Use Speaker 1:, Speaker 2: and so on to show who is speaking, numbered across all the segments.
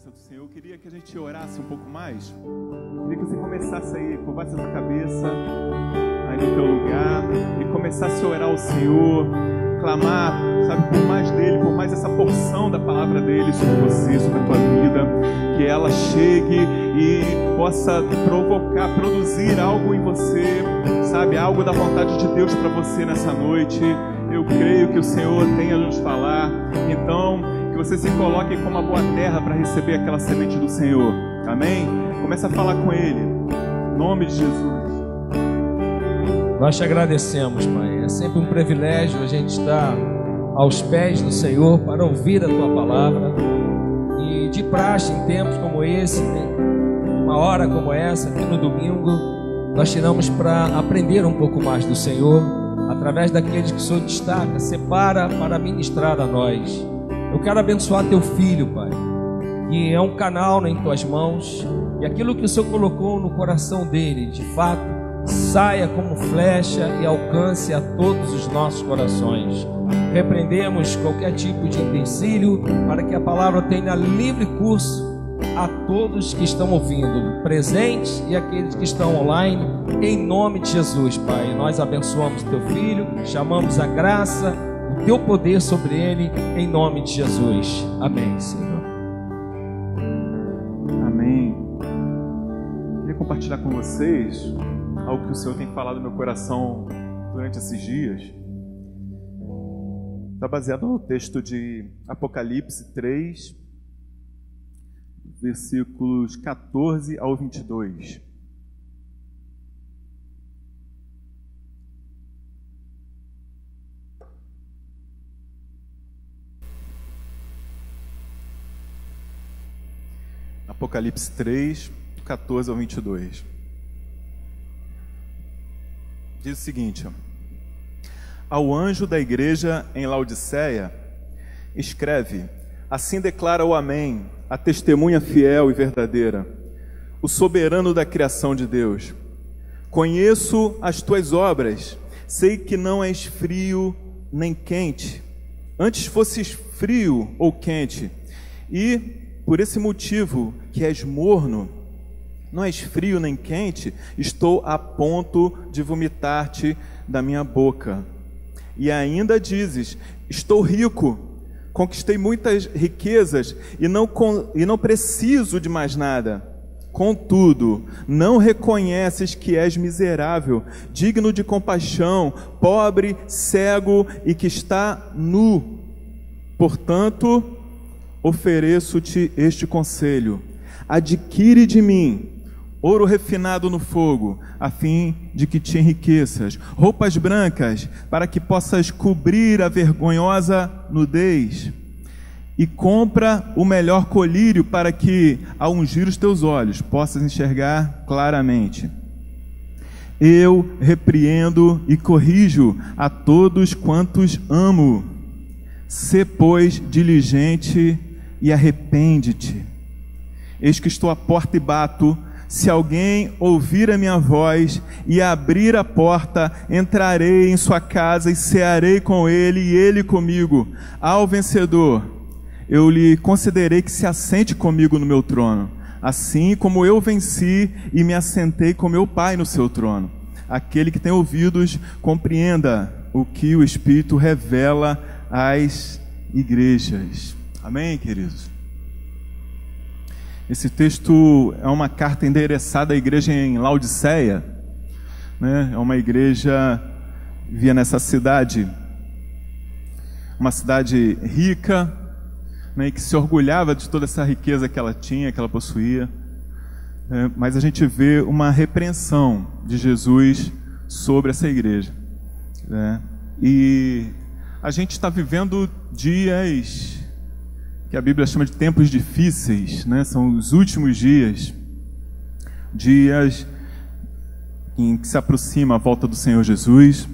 Speaker 1: presença do Senhor, eu queria que a gente orasse um pouco mais. Eu queria que você começasse aí, curvasse a sua cabeça aí no teu lugar e começasse a orar ao Senhor, clamar, sabe, por mais dele, por mais essa porção da palavra dele sobre você, sobre a tua vida, que ela chegue e possa provocar, produzir algo em você, sabe, algo da vontade de Deus para você nessa noite. Eu creio que o Senhor tem a nos falar, então que você se coloque como uma boa terra para receber aquela semente do Senhor, amém? Comece a falar com Ele, em nome de Jesus.
Speaker 2: Nós te agradecemos, Pai. É sempre um privilégio a gente estar aos pés do Senhor para ouvir a Tua palavra. E de praxe, em tempos como esse, uma hora como essa, aqui no domingo, nós tiramos para aprender um pouco mais do Senhor, através daqueles que o Senhor destaca, separa para ministrar a nós. Eu quero abençoar Teu filho, Pai, que é um canal em Tuas mãos, e aquilo que o Senhor colocou no coração dele, de fato, saia como flecha e alcance a todos os nossos corações. Repreendemos qualquer tipo de empecilho para que a palavra tenha livre curso a todos que estão ouvindo, presentes e aqueles que estão online, em nome de Jesus, Pai. Nós abençoamos Teu filho, chamamos a graça, o Teu poder sobre ele, em nome de Jesus. Amém, Senhor.
Speaker 1: Amém. Queria compartilhar com vocês algo que o Senhor tem falado no meu coração durante esses dias. Está baseado no texto de Apocalipse 3, versículos 14 ao 22. Apocalipse 3, 14 ao 22. Diz o seguinte: ao anjo da igreja em Laodiceia, escreve: assim declara o Amém, a testemunha fiel e verdadeira, o soberano da criação de Deus. Conheço as tuas obras, sei que não és frio nem quente. Antes fosses frio ou quente, e por esse motivo que és morno, não és frio nem quente, estou a ponto de vomitar-te da minha boca. E ainda dizes: estou rico, conquistei muitas riquezas e não preciso de mais nada. Contudo, não reconheces que és miserável, digno de compaixão, pobre, cego e que está nu. Portanto, ofereço-te este conselho: adquire de mim ouro refinado no fogo, a fim de que te enriqueças, roupas brancas, para que possas cobrir a vergonhosa nudez, e compra o melhor colírio, para que, ao ungir os teus olhos, possas enxergar claramente. Eu repreendo e corrijo a todos quantos amo. Sê, pois, diligente e arrepende-te. Eis que estou à porta e bato. Se alguém ouvir a minha voz e abrir a porta, entrarei em sua casa e cearei com ele e ele comigo. Ao vencedor, eu lhe concederei que se assente comigo no meu trono, assim como eu venci e me assentei com meu Pai no seu trono. Aquele que tem ouvidos, compreenda o que o Espírito revela às igrejas. Amém, queridos? Esse texto é uma carta endereçada à igreja em Laodiceia, né? É uma igreja que vivia nessa cidade, uma cidade rica, né? E que se orgulhava de toda essa riqueza que ela tinha, que ela possuía, né? Mas a gente vê uma repreensão de Jesus sobre essa igreja, né? E a gente está vivendo dias que a Bíblia chama de tempos difíceis, né? São os últimos dias em que se aproxima a volta do Senhor Jesus,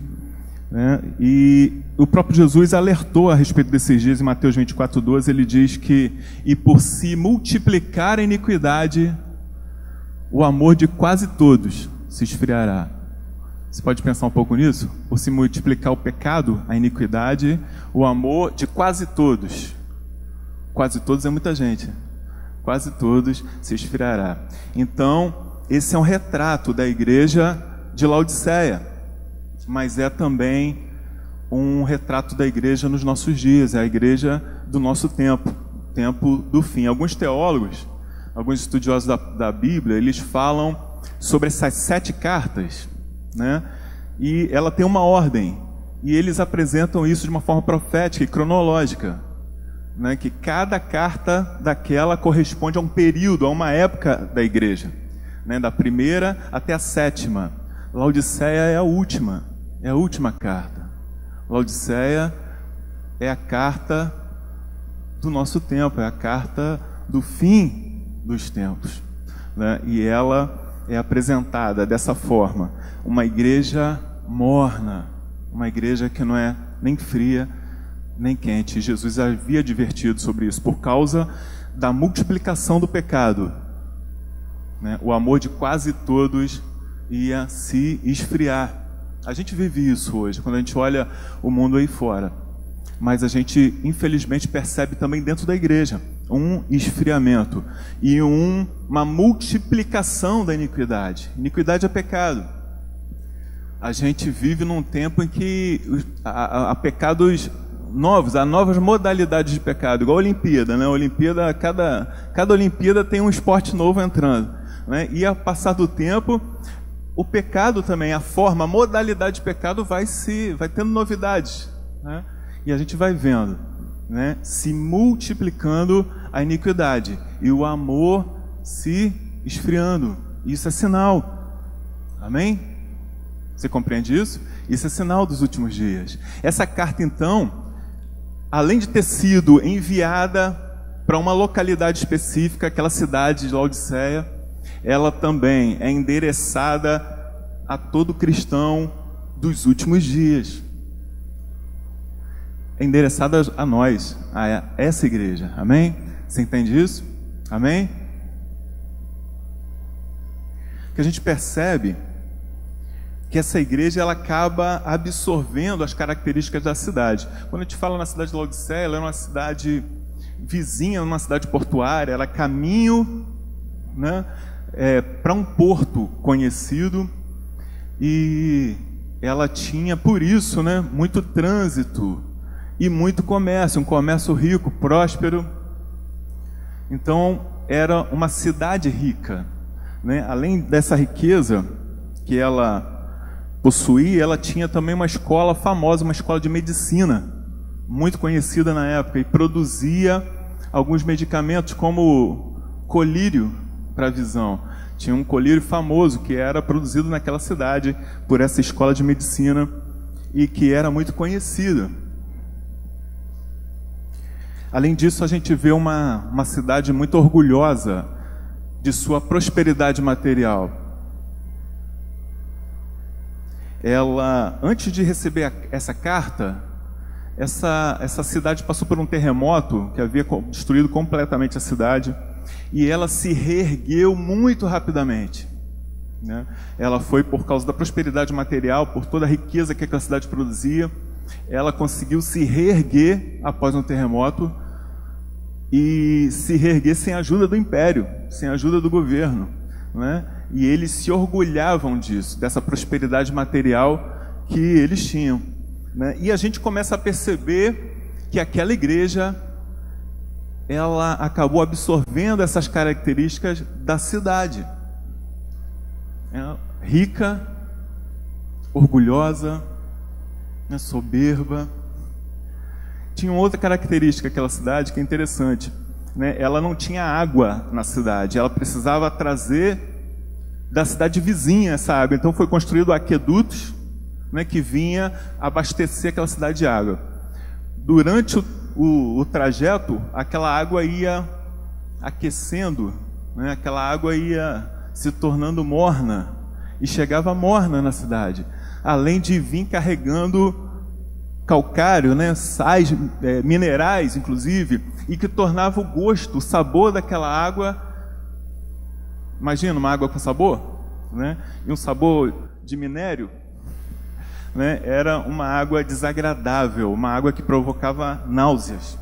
Speaker 1: né? E o próprio Jesus alertou a respeito desses dias. Em Mateus 24:12, ele diz que: e por se multiplicar a iniquidade, o amor de quase todos se esfriará. Você pode pensar um pouco nisso? Por se multiplicar o pecado, a iniquidade, o amor de quase todos. Quase todos é muita gente, quase todos se esfriará. Então, esse é um retrato da igreja de Laodiceia, mas é também um retrato da igreja nos nossos dias, é a igreja do nosso tempo, tempo do fim. Alguns teólogos, alguns estudiosos da Bíblia, eles falam sobre essas 7 cartas, né? E ela tem uma ordem, e eles apresentam isso de uma forma profética e cronológica, né? Que cada carta daquela corresponde a um período, a uma época da igreja, né? Da primeira até a 7ª. Laodiceia é a última carta. Laodiceia é a carta do nosso tempo, é a carta do fim dos tempos, né? E ela é apresentada dessa forma, uma igreja morna, uma igreja que não é nem fria, nem quente. Jesus havia advertido sobre isso, por causa da multiplicação do pecado, né? O amor de quase todos ia se esfriar. A gente vive isso hoje, quando a gente olha o mundo aí fora. Mas a gente, infelizmente, percebe também dentro da igreja um esfriamento e uma multiplicação da iniquidade. Iniquidade é pecado. A gente vive num tempo em que há pecados novos, há novas modalidades de pecado, igual a Olimpíada, né? A Olimpíada, cada Olimpíada tem um esporte novo entrando, né? E ao passar do tempo, o pecado também, a forma, a modalidade de pecado vai tendo novidades, né? E a gente vai vendo, né, se multiplicando a iniquidade e o amor se esfriando. Isso é sinal. Amém? Você compreende isso? Isso é sinal dos últimos dias. Essa carta, então, além de ter sido enviada para uma localidade específica, aquela cidade de Laodiceia, ela também é endereçada a todo cristão dos últimos dias. É endereçada a nós, a essa igreja. Amém? Você entende isso? Amém? Que a gente percebe que essa igreja ela acaba absorvendo as características da cidade. Quando a gente fala na cidade de Laodiceia, ela é uma cidade vizinha, uma cidade portuária, ela é caminho, né, para um porto conhecido, e ela tinha, por isso, né, muito trânsito e muito comércio, um comércio rico, próspero. Então, era uma cidade rica, né? Além dessa riqueza que ela possuía, ela tinha também uma escola famosa, uma escola de medicina, muito conhecida na época, e produzia alguns medicamentos como colírio para a visão. Tinha um colírio famoso que era produzido naquela cidade por essa escola de medicina e que era muito conhecida. Além disso, a gente vê uma cidade muito orgulhosa de sua prosperidade material. Ela, antes de receber essa carta, essa cidade passou por um terremoto que havia destruído completamente a cidade, e ela se reergueu muito rapidamente, né? Ela foi, por causa da prosperidade material, por toda a riqueza que aquela cidade produzia, ela conseguiu se reerguer após um terremoto, e se reerguer sem a ajuda do império, sem a ajuda do governo, né? E eles se orgulhavam disso, dessa prosperidade material que eles tinham, né? E a gente começa a perceber que aquela igreja, ela acabou absorvendo essas características da cidade, rica, orgulhosa, soberba. Tinha outra característica aquela cidade que é interessante, né? Ela não tinha água na cidade, ela precisava trazer da cidade vizinha essa água. Então foi construído aquedutos, né, que vinha abastecer aquela cidade de água. Durante o trajeto, aquela água ia aquecendo, né? Aquela água ia se tornando morna e chegava morna na cidade, além de vir carregando calcário, né, sais, minerais, inclusive, e que tornava o gosto, o sabor daquela água. Imagina uma água com sabor, né? E um sabor de minério, né? Era uma água desagradável, uma água que provocava náuseas.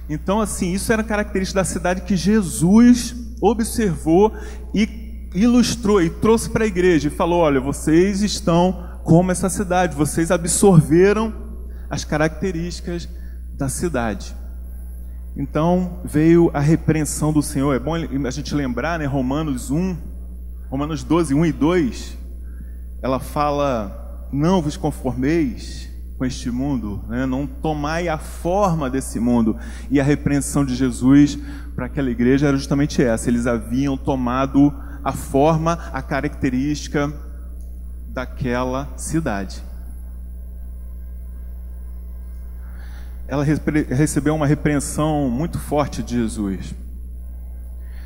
Speaker 1: Então, assim, isso era característica da cidade que Jesus observou e ilustrou e trouxe para a igreja e falou: olha, vocês estão como essa cidade, vocês absorveram as características da cidade. Então veio a repreensão do Senhor. É bom a gente lembrar, né, Romanos 12, 1 e 2, ela fala: não vos conformeis com este mundo, né? Não tomai a forma desse mundo. E a repreensão de Jesus para aquela igreja era justamente essa: eles haviam tomado a forma, a característica daquela cidade. Ela recebeu uma repreensão muito forte de Jesus.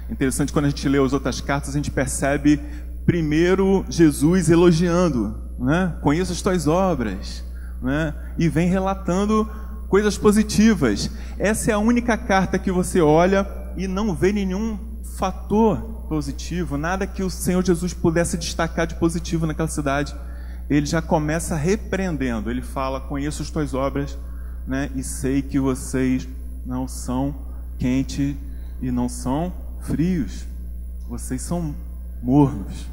Speaker 1: Interessante, quando a gente lê as outras cartas, a gente percebe primeiro Jesus elogiando, né? Conheço as tuas obras, né? E vem relatando coisas positivas. Essa é a única carta que você olha e não vê nenhum fator positivo, nada que o Senhor Jesus pudesse destacar de positivo naquela cidade. Ele já começa repreendendo. Ele fala: conheço as tuas obras, né? E sei que vocês não são quentes e não são frios, vocês são mornos.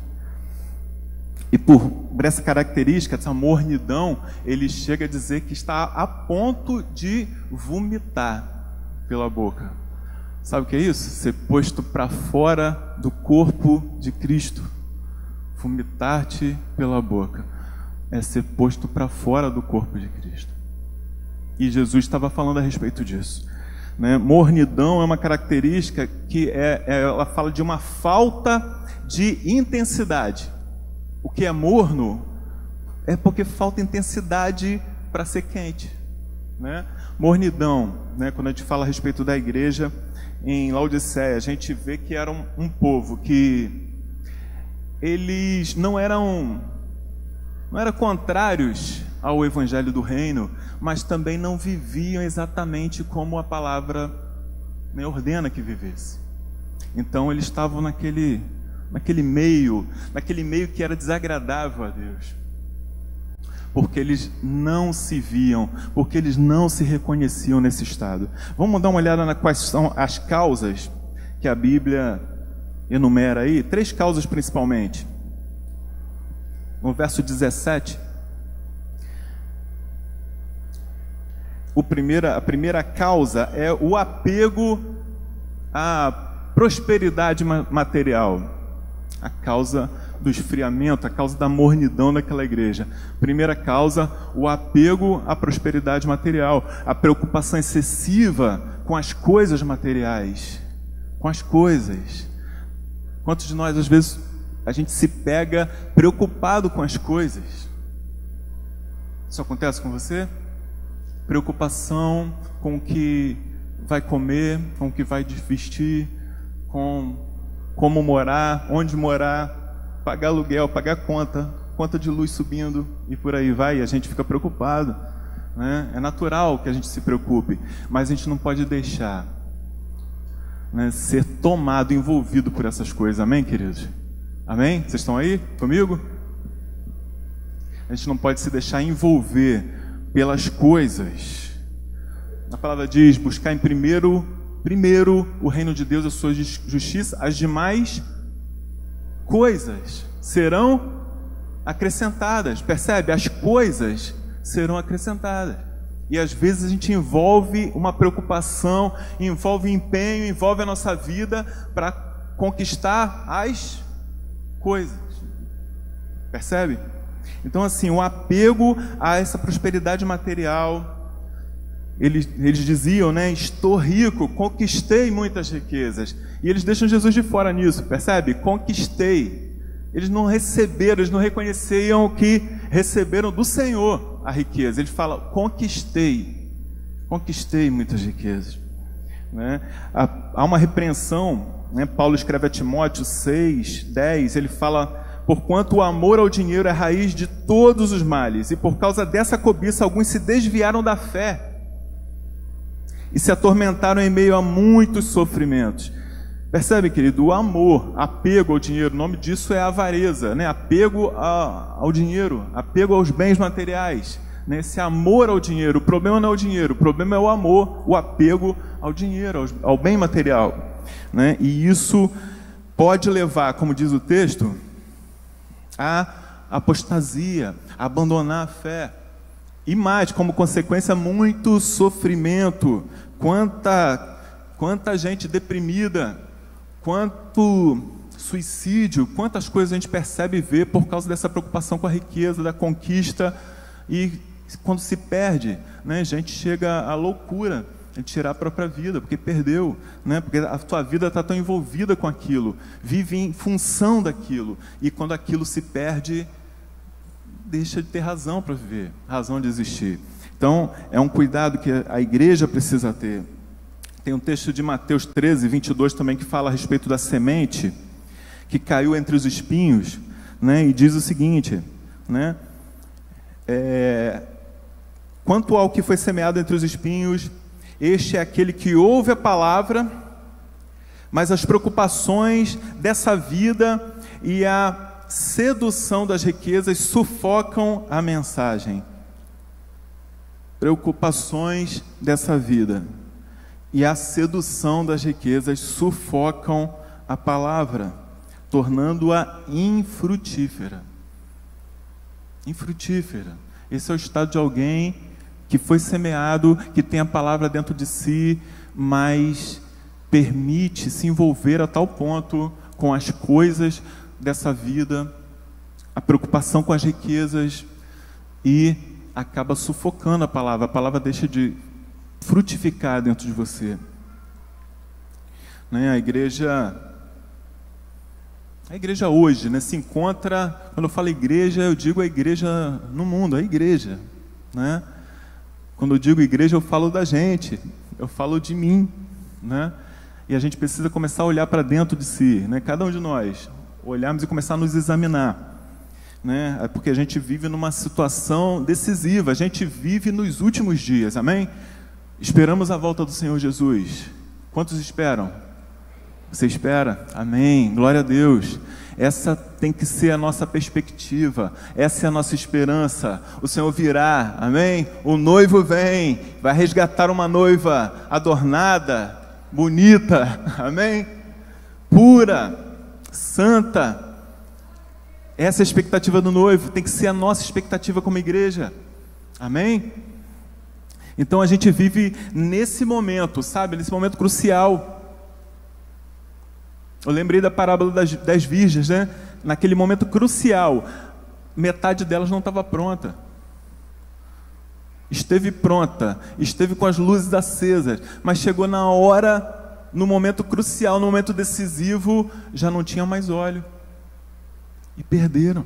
Speaker 1: E por essa característica, essa mornidão, ele chega a dizer que está a ponto de vomitar pela boca. Sabe o que é isso? Ser posto para fora do corpo de Cristo. Vomitar-te pela boca é ser posto para fora do corpo de Cristo. E Jesus estava falando a respeito disso, né? Mornidão é uma característica que ela fala de uma falta de intensidade. O que é morno é porque falta intensidade para ser quente, né? Mornidão, né? Quando a gente fala a respeito da igreja em Laodiceia, a gente vê que era um povo que eles não eram contrários ao evangelho do reino, mas também não viviam exatamente como a palavra, né, ordena que vivesse. Então eles estavam naquele meio que era desagradável a Deus, porque eles não se viam, porque eles não se reconheciam nesse estado. Vamos dar uma olhada quais são as causas que a Bíblia enumera aí, 3 causas principalmente. No verso 17, a primeira causa é o apego à prosperidade material, a causa do esfriamento, a causa da mornidão daquela igreja. Primeira causa, o apego à prosperidade material, a preocupação excessiva com as coisas materiais, com as coisas. Quantos de nós, às vezes, a gente se pega preocupado com as coisas? Isso acontece com você? Preocupação com o que vai comer, com o que vai vestir, com como morar, onde morar, pagar aluguel, pagar conta de luz subindo e por aí vai, e a gente fica preocupado, né? É natural que a gente se preocupe, mas a gente não pode deixar, né, ser tomado, envolvido por essas coisas. Amém, queridos? Amém? Vocês estão aí comigo? A gente não pode se deixar envolver pelas coisas. A palavra diz: buscar em primeiro o reino de Deus e a sua justiça, as demais coisas serão acrescentadas. Percebe? As coisas serão acrescentadas. E às vezes a gente envolve uma preocupação, envolve empenho, envolve a nossa vida para conquistar as coisas. Percebe? Então, assim, o apego a essa prosperidade material. Eles diziam, né? Estou rico, conquistei muitas riquezas. E eles deixam Jesus de fora nisso, percebe? Conquistei. Eles não receberam, eles não reconheciam que receberam do Senhor a riqueza. Eles falam: conquistei muitas riquezas, né? Há uma repreensão, né? Paulo escreve a Timóteo 6:10, ele fala: porquanto o amor ao dinheiro é a raiz de todos os males, e por causa dessa cobiça alguns se desviaram da fé e se atormentaram em meio a muitos sofrimentos. Percebe, querido? O amor, apego ao dinheiro, o nome disso é avareza, né? Apego ao dinheiro, apego aos bens materiais, né? Esse amor ao dinheiro. O problema não é o dinheiro, o problema é o amor, o apego ao dinheiro, ao bem material, né? E isso pode levar, como diz o texto, a apostasia, a abandonar a fé. E mais, como consequência, muito sofrimento. Quanta gente deprimida, quanto suicídio, quantas coisas a gente percebe e vê por causa dessa preocupação com a riqueza, da conquista. E quando se perde, né, a gente chega à loucura de tirar a própria vida, porque perdeu, né, porque a tua vida está tão envolvida com aquilo, vive em função daquilo, e quando aquilo se perde, deixa de ter razão para viver, razão de existir. Então, é um cuidado que a igreja precisa ter. Tem um texto de Mateus 13, 22 também, que fala a respeito da semente que caiu entre os espinhos, né, e diz o seguinte, né, quanto ao que foi semeado entre os espinhos, este é aquele que ouve a palavra, mas as preocupações dessa vida e a sedução das riquezas sufocam a mensagem. Preocupações dessa vida e a sedução das riquezas sufocam a palavra, tornando-a infrutífera. Infrutífera. Esse é o estado de alguém que foi semeado, que tem a palavra dentro de si, mas permite se envolver a tal ponto com as coisas dessa vida, a preocupação com as riquezas, e acaba sufocando a palavra deixa de frutificar dentro de você, né? A igreja hoje, né, se encontra, quando eu falo igreja, eu digo a igreja no mundo, a igreja, né? Quando eu digo igreja, eu falo da gente, eu falo de mim, né? E a gente precisa começar a olhar para dentro de si, né? Cada um de nós, olharmos e começar a nos examinar, né? É porque a gente vive numa situação decisiva, a gente vive nos últimos dias, amém? Esperamos a volta do Senhor Jesus. Quantos esperam? Você espera? Amém, glória a Deus. Essa tem que ser a nossa perspectiva, essa é a nossa esperança. O Senhor virá, amém? O noivo vem, vai resgatar uma noiva adornada, bonita, amém? Pura, santa. Essa é a expectativa do noivo, tem que ser a nossa expectativa como igreja, amém? Então a gente vive nesse momento, sabe? Nesse momento crucial. Eu lembrei da parábola das virgens, né? Naquele momento crucial, metade delas não estava pronta. Esteve pronta, esteve com as luzes acesas, mas chegou na hora, no momento crucial, no momento decisivo, já não tinha mais óleo. E perderam.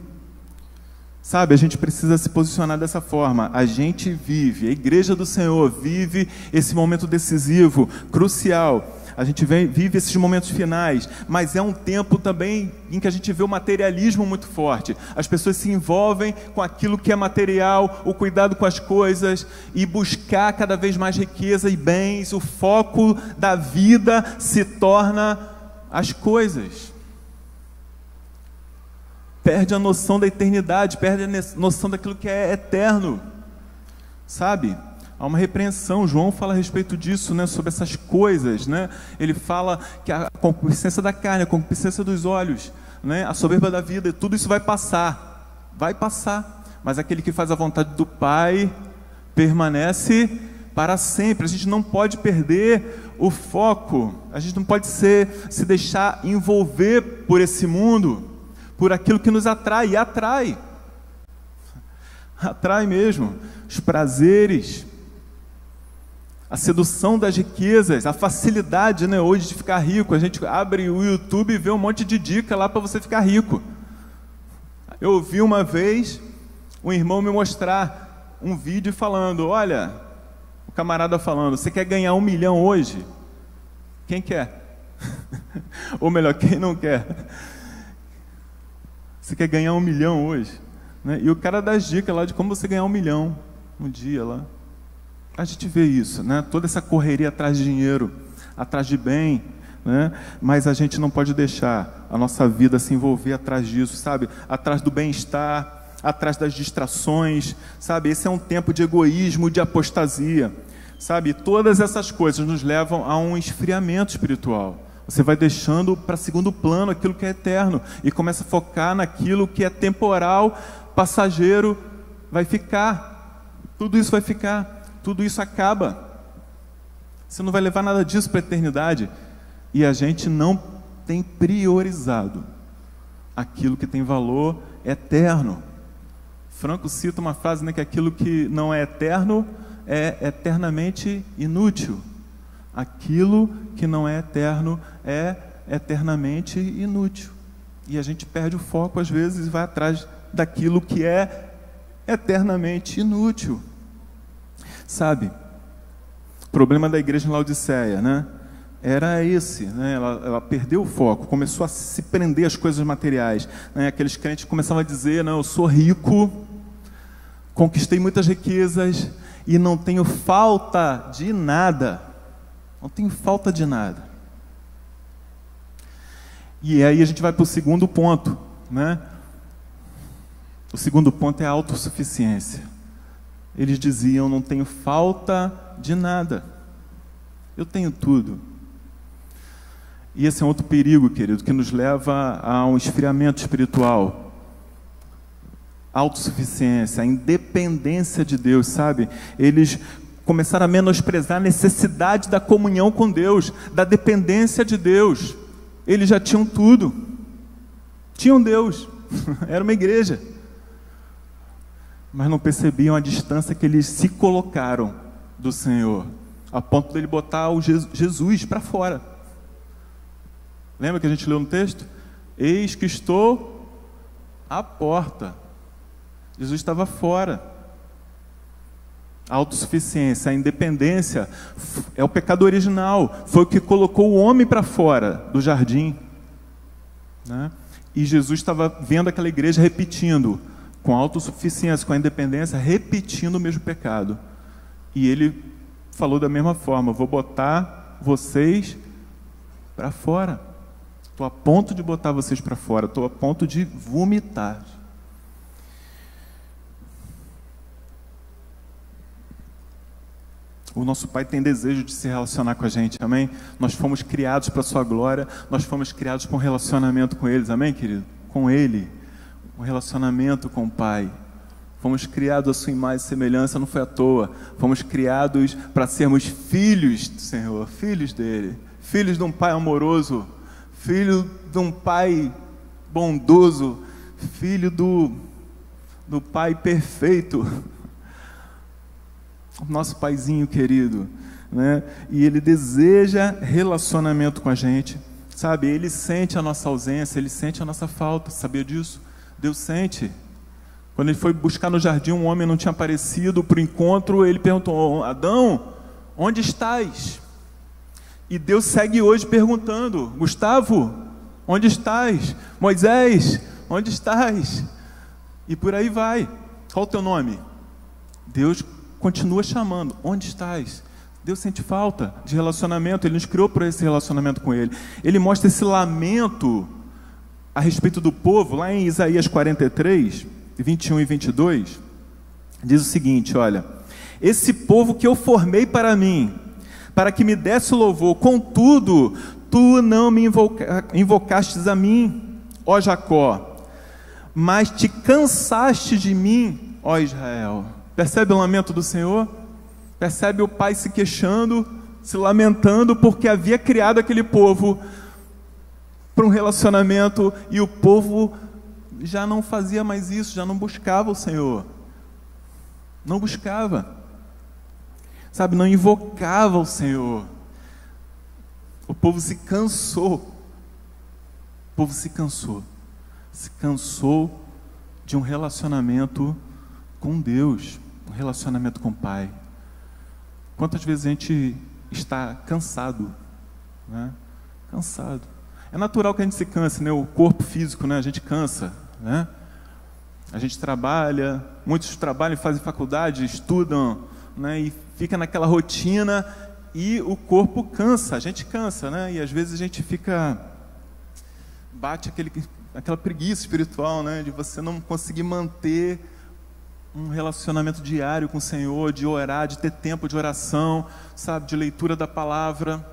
Speaker 1: Sabe, a gente precisa se posicionar dessa forma. A gente vive, a igreja do Senhor vive esse momento decisivo, crucial. A gente vive esses momentos finais, mas é um tempo também em que a gente vê o materialismo muito forte. As pessoas se envolvem com aquilo que é material, o cuidado com as coisas e buscar cada vez mais riqueza e bens. O foco da vida se torna as coisas. Perde a noção da eternidade, perde a noção daquilo que é eterno, sabe? Há uma repreensão, João fala a respeito disso, né, sobre essas coisas, né? Ele fala que a concupiscência da carne, a concupiscência dos olhos, né, a soberba da vida, tudo isso vai passar, mas aquele que faz a vontade do Pai permanece para sempre. A gente não pode perder o foco, a gente não pode se deixar envolver por esse mundo, por aquilo que nos atrai, e atrai mesmo, os prazeres, a sedução das riquezas, a facilidade, né, hoje de ficar rico. A gente abre o YouTube e vê um monte de dica lá para você ficar rico. Eu ouvi uma vez um irmão me mostrar um vídeo falando, olha, o camarada falando, você quer ganhar 1 milhão hoje? Quem quer? Ou melhor, quem não quer? Você quer ganhar 1 milhão hoje? Né? E o cara dá as dicas lá de como você ganhar 1 milhão um dia lá. A gente vê isso, né? Toda essa correria atrás de dinheiro, atrás de bem, né? Mas a gente não pode deixar a nossa vida se envolver atrás disso, sabe? Atrás do bem-estar, atrás das distrações, sabe? Esse é um tempo de egoísmo, de apostasia, sabe? Todas essas coisas nos levam a um esfriamento espiritual. Você vai deixando para segundo plano aquilo que é eterno e começa a focar naquilo que é temporal, passageiro, vai ficar. Tudo isso vai ficar, tudo isso acaba. Você não vai levar nada disso para a eternidade. E a gente não tem priorizado aquilo que tem valor eterno. Franco cita uma frase, né, que aquilo que não é eterno é eternamente inútil. Aquilo que não é eterno é eternamente inútil. E a gente perde o foco às vezes e vai atrás daquilo que é eternamente inútil. Sabe? O problema da igreja em Laodiceia, né? Era esse, né? Ela perdeu o foco, começou a se prender às coisas materiais, né? Aqueles crentes começavam a dizer, não, eu sou rico, conquistei muitas riquezas e não tenho falta de nada. Não tenho falta de nada. E aí a gente vai para o segundo ponto, né? O segundo ponto é a autossuficiência. Eles diziam, não tenho falta de nada. Eu tenho tudo. E esse é um outro perigo, querido, que nos leva a um esfriamento espiritual. A autossuficiência, a independência de Deus, sabe? Eles começaram a menosprezar a necessidade da comunhão com Deus, da dependência de Deus. Eles já tinham tudo. Tinham Deus. Era uma igreja. Mas não percebiam a distância que eles se colocaram do Senhor, a ponto de ele botar o Jesus para fora. Lembra que a gente leu no texto? Eis que estou à porta. Jesus estava fora. A autossuficiência, a independência é o pecado original. Foi o que colocou o homem para fora do jardim, né? E Jesus estava vendo aquela igreja repetindo, com a autossuficiência, com a independência, repetindo o mesmo pecado. E ele falou da mesma forma, vou botar vocês para fora. Estou a ponto de botar vocês para fora, estou a ponto de vomitar. O nosso Pai tem desejo de se relacionar com a gente, amém? Nós fomos criados para a sua glória, nós fomos criados para um relacionamento com eles, amém, querido? Com Ele, um relacionamento com o Pai. Fomos criados à sua imagem e semelhança, não foi à toa. Fomos criados para sermos filhos do Senhor, filhos dele, filhos de um Pai amoroso, filho de um Pai bondoso, filho do Pai perfeito. Nosso paizinho querido, né? E ele deseja relacionamento com a gente, sabe? Ele sente a nossa ausência, ele sente a nossa falta, sabia disso? Deus sente. Quando ele foi buscar no jardim, um homem não tinha aparecido para o encontro, ele perguntou, Adão, onde estás? E Deus segue hoje perguntando, Gustavo, onde estás? Moisés, onde estás? E por aí vai. Qual o teu nome? Deus continua chamando, onde estás? Deus sente falta de relacionamento, Ele nos criou para esse relacionamento com Ele. Ele mostra esse lamento a respeito do povo, lá em Isaías 43, 21 e 22, diz o seguinte, olha, esse povo que eu formei para mim, para que me desse louvor, contudo, tu não me invocastes a mim, ó Jacó, mas te cansaste de mim, ó Israel. Percebe o lamento do Senhor? Percebe o pai se queixando, se lamentando, porque havia criado aquele povo para um relacionamento, e o povo já não fazia mais isso, já não buscava o Senhor. Não buscava. Sabe, não invocava o Senhor. O povo se cansou. O povo se cansou. Se cansou de um relacionamento com Deus, um relacionamento com o Pai. Quantas vezes a gente está cansado, né? Cansado. É natural que a gente se canse, né? O corpo físico, né? A gente cansa, né? A gente trabalha, muitos trabalham, fazem faculdade, estudam, né? E fica naquela rotina e o corpo cansa, a gente cansa, né? E às vezes a gente fica, bate aquela preguiça espiritual, né? De você não conseguir manter um relacionamento diário com o Senhor, de orar, de ter tempo de oração, sabe, de leitura da palavra.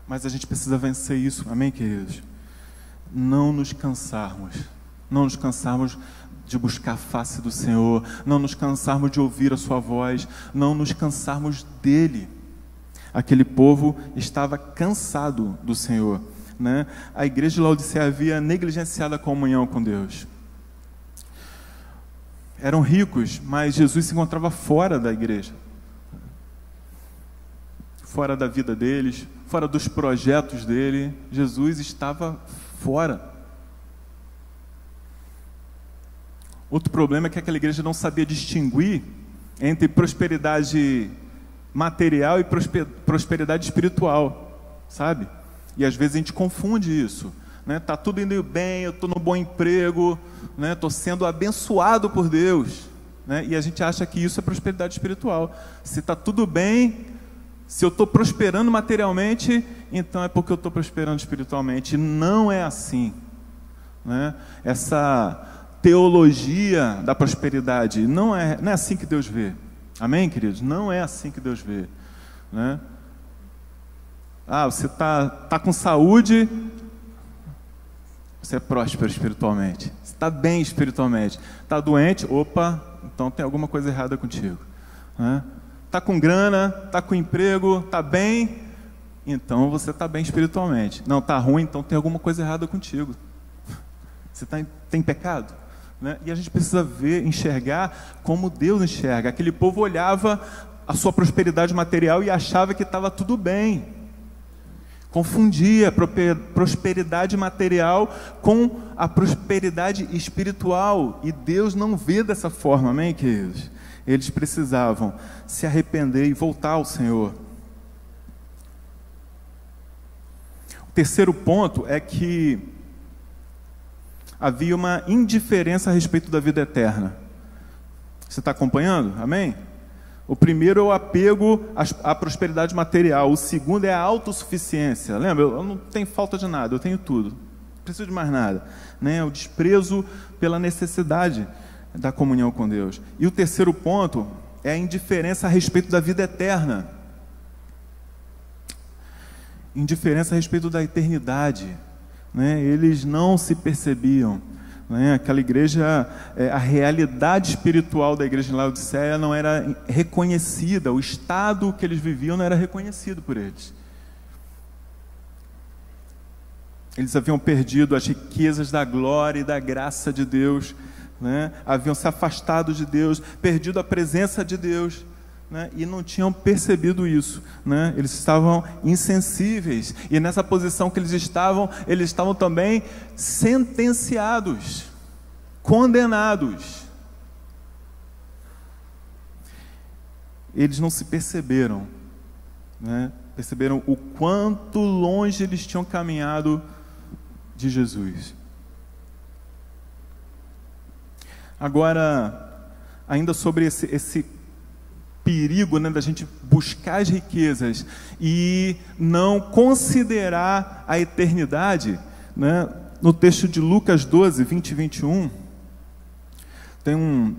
Speaker 1: Mas a gente precisa vencer isso, amém, queridos? Não nos cansarmos de buscar a face do Senhor, não nos cansarmos de ouvir a sua voz, não nos cansarmos dele. Aquele povo estava cansado do Senhor, né? A igreja de Laodiceia havia negligenciado a comunhão com Deus. Eram ricos, mas Jesus se encontrava fora da igreja, fora da vida deles, fora dos projetos dele. Jesus estava fora. Outro problema é que aquela igreja não sabia distinguir entre prosperidade material e prosperidade espiritual, sabe? E às vezes a gente confunde isso, né? Tá tudo indo bem, eu estou no bom emprego, né? Estou sendo abençoado por Deus, né? E a gente acha que isso é prosperidade espiritual. Se está tudo bem, se eu estou prosperando materialmente, então é porque eu estou prosperando espiritualmente. Não é assim, né? Essa teologia da prosperidade não é assim que Deus vê. Amém, queridos? Não é assim que Deus vê, né? Você tá com saúde, você é próspero espiritualmente. Você está bem espiritualmente. Está doente, opa, então tem alguma coisa errada contigo, né? Está com grana, está com emprego, está bem, então você está bem espiritualmente. Não, está ruim, então tem alguma coisa errada contigo. Você tem pecado, né? E a gente precisa ver, enxergar como Deus enxerga. Aquele povo olhava a sua prosperidade material e achava que estava tudo bem. Confundia prosperidade material com a prosperidade espiritual. E Deus não vê dessa forma, amém, queridos? Eles precisavam se arrepender e voltar ao Senhor. O terceiro ponto é que havia uma indiferença a respeito da vida eterna. Você está acompanhando? Amém? O primeiro é o apego à prosperidade material. O segundo é a autossuficiência. Lembra? Eu não tenho falta de nada, eu tenho tudo. Não preciso de mais nada, né? O desprezo pela necessidade da comunhão com Deus. E o terceiro ponto é a indiferença a respeito da vida eterna. Indiferença a respeito da eternidade, né? Eles não se percebiam, né? Aquela igreja, a realidade espiritual da igreja de Laodiceia não era reconhecida, o estado que eles viviam não era reconhecido por eles. Eles haviam perdido as riquezas da glória e da graça de Deus, né? Haviam se afastado de Deus, perdido a presença de Deus, né? E não tinham percebido isso, né? Eles estavam insensíveis, e nessa posição que eles estavam também sentenciados, condenados. Eles não se perceberam, né? Perceberam o quanto longe eles tinham caminhado de Jesus. Agora, ainda sobre esse perigo, né, da gente buscar as riquezas e não considerar a eternidade, né? No texto de Lucas 12, 20 e 21, tem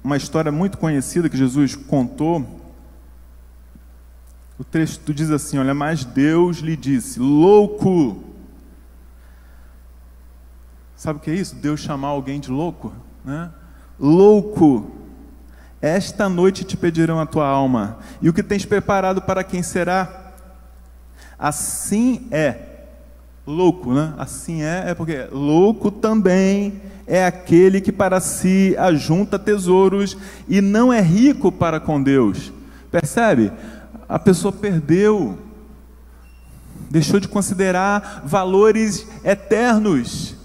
Speaker 1: uma história muito conhecida que Jesus contou. O texto diz assim, olha, mas Deus lhe disse, louco. Sabe o que é isso? Deus chamar alguém de louco, né? Louco, esta noite te pedirão a tua alma, e o que tens preparado para quem será? Assim é, louco, né? Assim é porque louco também é aquele que para si ajunta tesouros e não é rico para com Deus. Percebe? A pessoa perdeu, deixou de considerar valores eternos,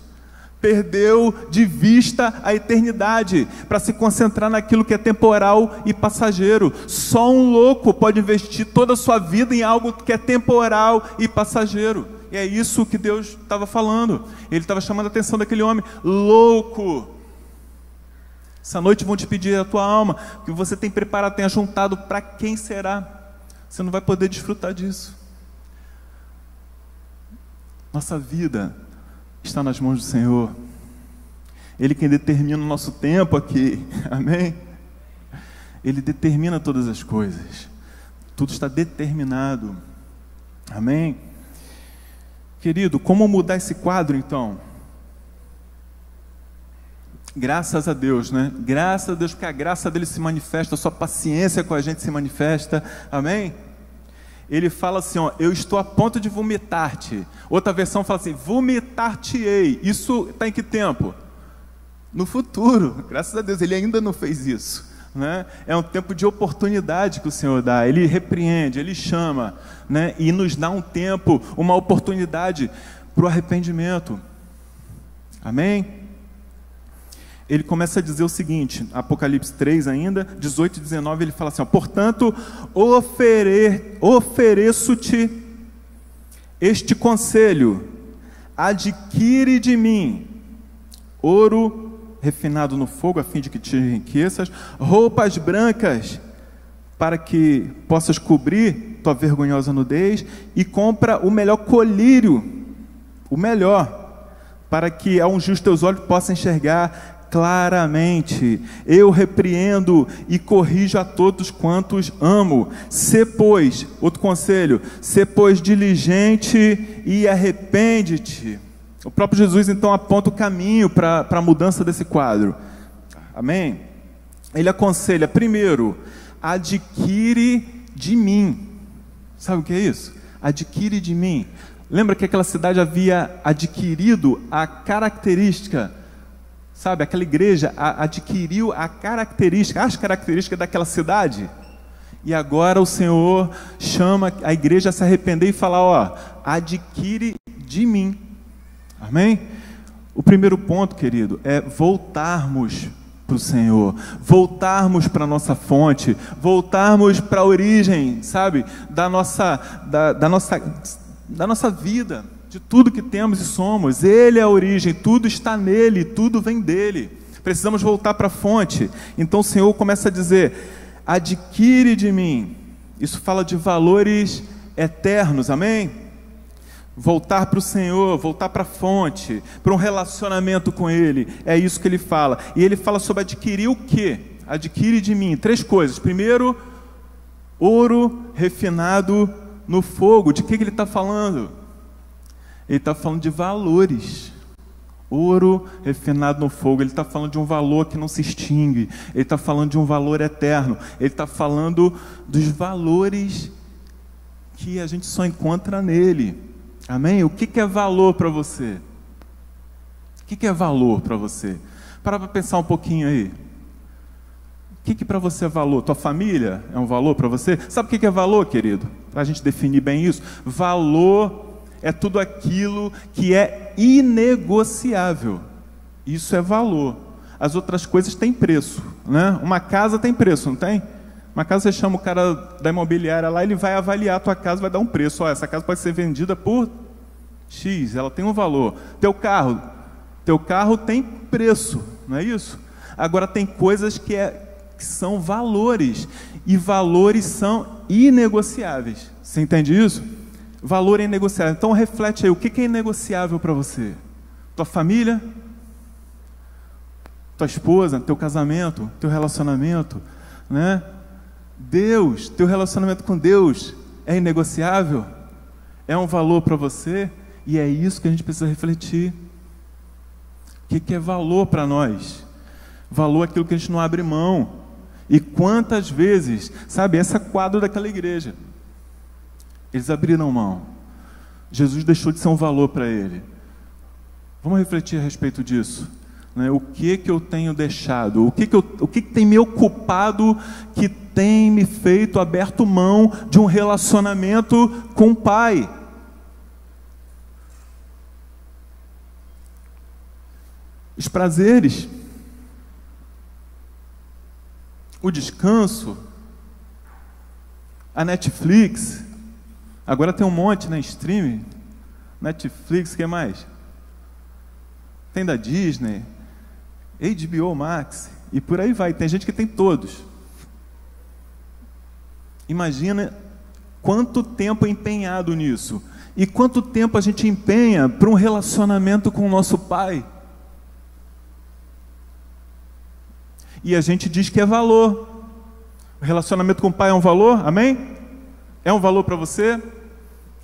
Speaker 1: perdeu de vista a eternidade para se concentrar naquilo que é temporal e passageiro. Só um louco pode investir toda a sua vida em algo que é temporal e passageiro. E é isso que Deus estava falando. Ele estava chamando a atenção daquele homem. Louco, essa noite vão te pedir a tua alma, o que você tem preparado, tem ajuntado, para quem será? Você não vai poder desfrutar disso. Nossa vida está nas mãos do Senhor. Ele quem determina o nosso tempo aqui, amém? Ele determina todas as coisas, tudo está determinado, amém? Querido, como mudar esse quadro então? Graças a Deus, né? Graças a Deus, porque a graça dele se manifesta, a sua paciência com a gente se manifesta, amém? Ele fala assim, ó, eu estou a ponto de vomitar-te. Outra versão fala assim, vomitar-te-ei. Isso está em que tempo? No futuro, graças a Deus, ele ainda não fez isso, né? É um tempo de oportunidade que o Senhor dá, ele repreende, ele chama, né? E nos dá um tempo, uma oportunidade para o arrependimento, amém? Ele começa a dizer o seguinte, Apocalipse 3 ainda, 18 e 19, ele fala assim, ó, portanto, ofereço-te este conselho, adquire de mim ouro refinado no fogo, a fim de que te enriqueças, roupas brancas, para que possas cobrir tua vergonhosa nudez, e compra o melhor colírio, o melhor, para que aos os teus olhos possam enxergar claramente. Eu repreendo e corrijo a todos quantos amo. Sê, pois, outro conselho, sê, pois, diligente e arrepende-te. O próprio Jesus então aponta o caminho para a mudança desse quadro, amém? Ele aconselha, primeiro, adquire de mim. Sabe o que é isso? Adquire de mim. Lembra que aquela cidade havia adquirido a característica, sabe, aquela igreja adquiriu as características daquela cidade, e agora o Senhor chama a igreja a se arrepender e falar, ó, adquire de mim, amém? O primeiro ponto, querido, é voltarmos para o Senhor, voltarmos para a nossa fonte, voltarmos para a origem, sabe, da nossa vida, de tudo que temos e somos. Ele é a origem, tudo está nele, tudo vem dele. Precisamos voltar para a fonte. Então o Senhor começa a dizer, adquire de mim. Isso fala de valores eternos, amém? Voltar para o Senhor, voltar para a fonte, para um relacionamento com Ele, é isso que Ele fala. E Ele fala sobre adquirir o quê? Adquire de mim 3 coisas. Primeiro, ouro refinado no fogo. De que Ele está falando? Ele está falando de valores. Ouro refinado no fogo. Ele está falando de um valor que não se extingue. Ele está falando de um valor eterno. Ele está falando dos valores que a gente só encontra nele. Amém? O que é valor para você? O que é valor para você? Para pensar um pouquinho aí. O que para você é valor? Tua família é um valor para você? Sabe o que é valor, querido? Para a gente definir bem isso. Valor é tudo aquilo que é inegociável. Isso é valor. As outras coisas têm preço, né? Uma casa tem preço, não tem? Uma casa, você chama o cara da imobiliária lá, ele vai avaliar a tua casa, vai dar um preço. Ó, essa casa pode ser vendida por X, ela tem um valor. Teu carro tem preço, não é isso? Agora tem coisas que são valores, e valores são inegociáveis. Você entende isso? Valor é inegociável. Então reflete aí, o que é inegociável para você? Tua família? Tua esposa? Teu casamento? Teu relacionamento? Né? Deus, teu relacionamento com Deus é inegociável? É um valor para você? E é isso que a gente precisa refletir. O que é valor para nós? Valor é aquilo que a gente não abre mão. E quantas vezes, sabe, esse é o quadro daquela igreja. Eles abriram mão. Jesus deixou de ser um valor para ele. Vamos refletir a respeito disso, né? O que eu tenho deixado? O que tem me ocupado, que tem me feito aberto mão de um relacionamento com o Pai? Os prazeres, o descanso, a Netflix. Agora tem um monte, né? Streaming, Netflix, o que mais? Tem da Disney, HBO Max, e por aí vai. Tem gente que tem todos. Imagina quanto tempo empenhado nisso. E quanto tempo a gente empenha para um relacionamento com o nosso Pai? E a gente diz que é valor. O relacionamento com o Pai é um valor? Amém? É um valor para você?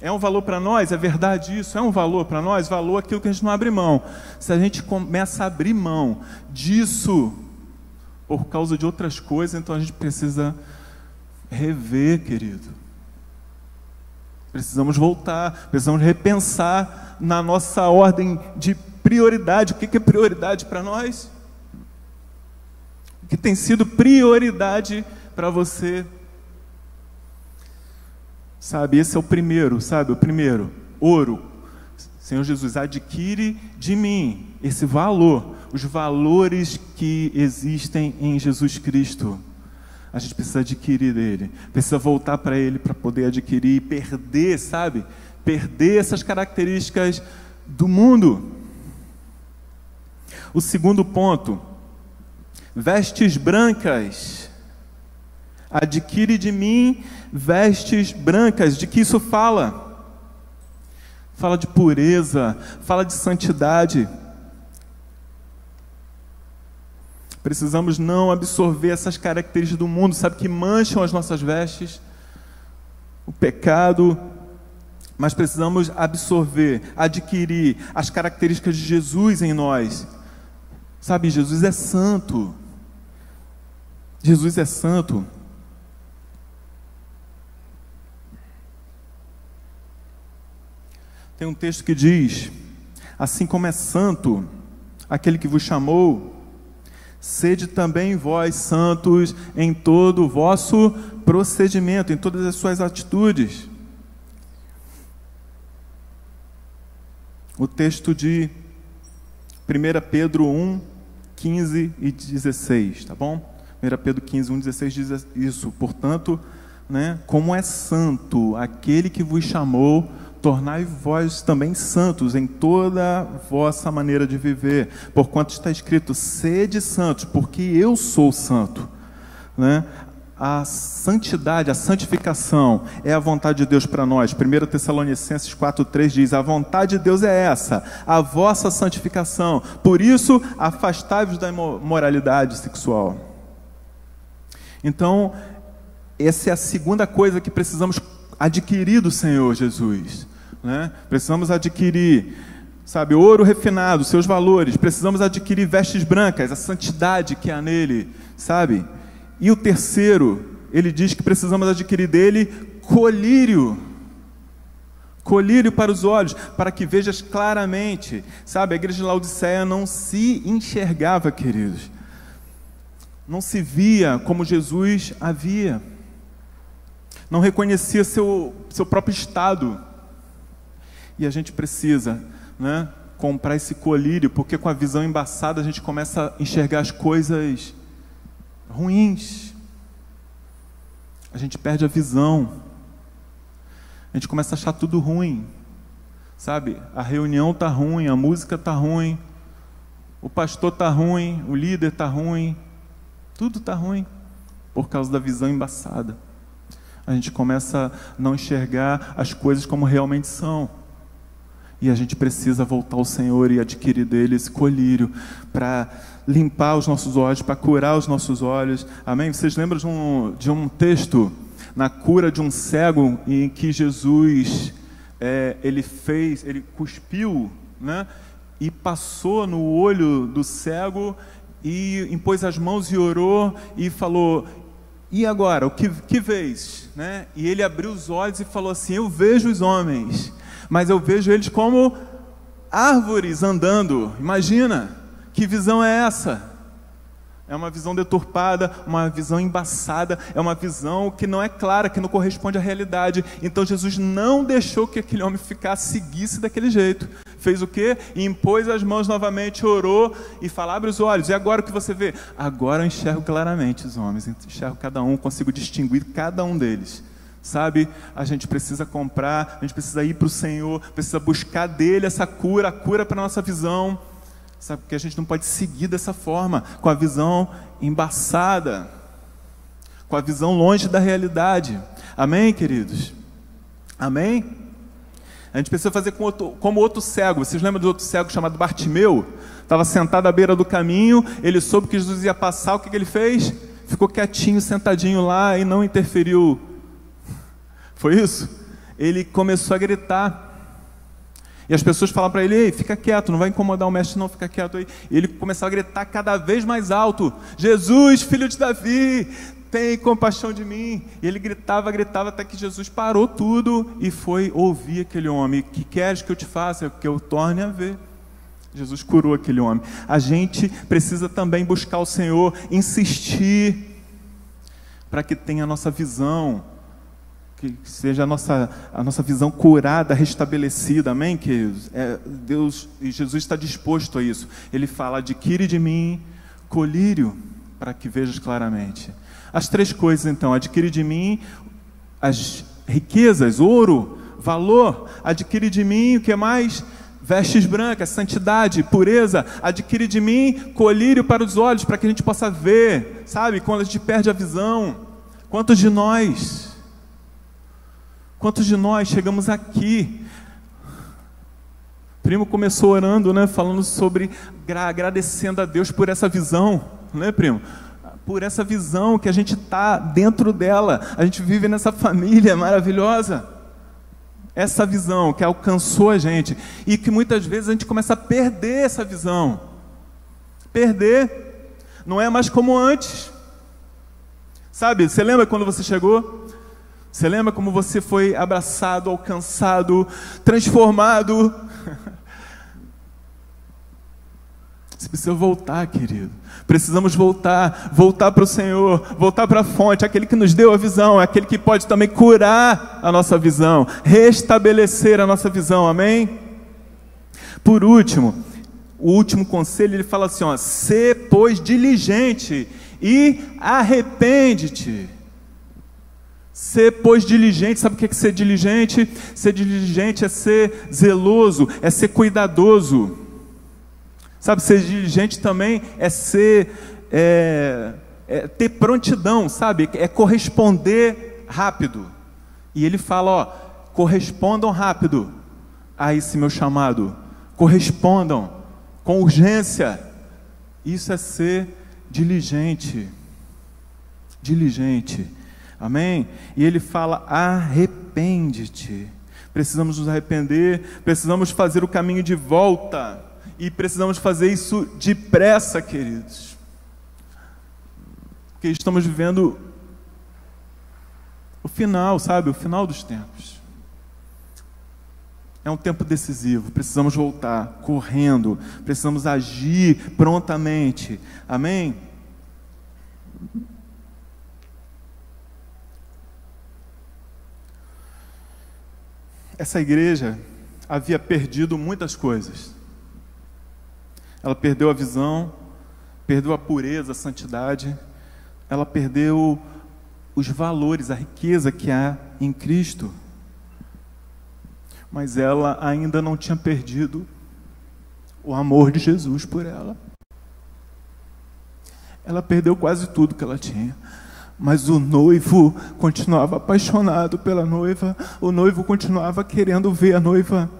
Speaker 1: É um valor para nós? É verdade isso? É um valor para nós? Valor é aquilo que a gente não abre mão. Se a gente começa a abrir mão disso por causa de outras coisas, então a gente precisa rever, querido. Precisamos voltar, precisamos repensar na nossa ordem de prioridade. O que é prioridade para nós? O que tem sido prioridade para você? Sabe, esse é o primeiro, sabe? O primeiro, ouro. Senhor Jesus, adquire de mim esse valor, os valores que existem em Jesus Cristo. A gente precisa adquirir dele, precisa voltar para ele para poder adquirir e perder, sabe? Perder essas características do mundo. O segundo ponto, vestes brancas. Adquire de mim vestes brancas. De que isso fala? Fala de pureza, fala de santidade. Precisamos não absorver essas características do mundo, sabe, que mancham as nossas vestes, o pecado, mas precisamos absorver, adquirir as características de Jesus em nós. Sabe, Jesus é santo. Jesus é santo. Tem um texto que diz: assim como é santo aquele que vos chamou, sede também vós santos em todo o vosso procedimento, em todas as suas atitudes. O texto de 1 Pedro 1, 15 e 16, tá bom? 1 Pedro 15, 1, 16 diz isso. Portanto, como é santo aquele que vos chamou, tornai vós também santos em toda a vossa maneira de viver, porquanto está escrito: sede santos, porque eu sou santo. A santidade, a santificação é a vontade de Deus para nós. 1 Tessalonicenses 4,3 diz: a vontade de Deus é essa, a vossa santificação. Por isso, afastai-vos da imoralidade sexual. Então, essa é a segunda coisa que precisamos adquirir do Senhor Jesus. Precisamos adquirir, sabe, ouro refinado, seus valores. Precisamos adquirir vestes brancas, a santidade que há nele, sabe? E o terceiro, ele diz que precisamos adquirir dele colírio. Colírio para os olhos, para que vejas claramente. Sabe, a igreja de Laodiceia não se enxergava, queridos. Não se via como Jesus a via. Não reconhecia seu próprio estado. E a gente precisa, comprar esse colírio, porque com a visão embaçada a gente começa a enxergar as coisas ruins. A gente perde a visão. A gente começa a achar tudo ruim. Sabe? A reunião está ruim, a música está ruim, o pastor está ruim, o líder está ruim. Tudo está ruim por causa da visão embaçada. A gente começa a não enxergar as coisas como realmente são. E a gente precisa voltar ao Senhor e adquirir dele esse colírio para limpar os nossos olhos, para curar os nossos olhos. Amém? Vocês lembram de um texto na cura de um cego em que Jesus ele cuspiu, e passou no olho do cego e impôs as mãos e orou e falou: e agora, o que vês? E ele abriu os olhos e falou assim: eu vejo os homens, mas eu vejo eles como árvores andando. Imagina, que visão é essa? É uma visão deturpada, uma visão embaçada, é uma visão que não é clara, que não corresponde à realidade. Então Jesus não deixou que aquele homem seguisse daquele jeito. Fez o quê? E impôs as mãos novamente, orou e falou: abre os olhos. E agora o que você vê? Agora eu enxergo claramente os homens, enxergo cada um, consigo distinguir cada um deles. Sabe, a gente precisa comprar, a gente precisa ir para o Senhor, precisa buscar dele essa cura, a cura para a nossa visão. Sabe, porque a gente não pode seguir dessa forma, com a visão embaçada, com a visão longe da realidade. Amém, queridos? Amém? A gente precisa fazer como outro cego. Vocês lembram do outro cego chamado Bartimeu? Estava sentado à beira do caminho, ele soube que Jesus ia passar, o que ele fez? Ficou quietinho, sentadinho lá e não interferiu. Foi isso? Ele começou a gritar. E as pessoas falavam para ele: ei, fica quieto, não vai incomodar o mestre não, fica quieto aí. E ele começava a gritar cada vez mais alto: Jesus, filho de Davi, tem compaixão de mim. E ele gritava, até que Jesus parou tudo e foi ouvir aquele homem. Que queres que eu te faça? Que eu torne a ver. Jesus curou aquele homem. A gente precisa também buscar o Senhor, insistir para que tenha a nossa visão, que seja a nossa visão curada, restabelecida, amém, queridos? Deus e Jesus está disposto a isso. Ele fala: adquire de mim colírio para que vejas claramente. As três coisas então: adquire de mim as riquezas, ouro, valor. Adquire de mim o que mais? Vestes brancas, santidade, pureza. Adquire de mim colírio para os olhos, para que a gente possa ver, sabe? Quando a gente perde a visão. Quantos de nós chegamos aqui? O primo começou orando, né? Falando sobre, agradecendo a Deus por essa visão, né, primo? Por essa visão que a gente está dentro dela. A gente vive nessa família maravilhosa. Essa visão que alcançou a gente e que muitas vezes a gente começa a perder essa visão. Perder. Não é mais como antes. Sabe, você lembra quando você chegou? Você lembra como você foi abraçado, alcançado, transformado? Você precisa voltar, querido. Precisamos voltar para o Senhor, voltar para a fonte, aquele que nos deu a visão, aquele que pode também curar a nossa visão, restabelecer a nossa visão, amém? Por último, o último conselho, ele fala assim, ó: sê, pois, diligente e arrepende-te. Ser, pois, diligente. Sabe o que é ser diligente? Ser diligente é ser zeloso, é ser cuidadoso. Sabe, ser diligente também é ser, ter prontidão, sabe? É corresponder rápido. E ele fala, ó: correspondam rápido a esse meu chamado. Correspondam com urgência. Isso é ser diligente. Diligente. Amém? E ele fala: arrepende-te. Precisamos nos arrepender, precisamos fazer o caminho de volta. E precisamos fazer isso depressa, queridos. Porque estamos vivendo o final, sabe? O final dos tempos. É um tempo decisivo. Precisamos voltar correndo. Precisamos agir prontamente. Amém? Essa igreja havia perdido muitas coisas. Ela perdeu a visão, perdeu a pureza, a santidade, ela perdeu os valores, a riqueza que há em Cristo. Mas ela ainda não tinha perdido o amor de Jesus por ela. Ela perdeu quase tudo que ela tinha. Mas o noivo continuava apaixonado pela noiva, o noivo continuava querendo ver a noiva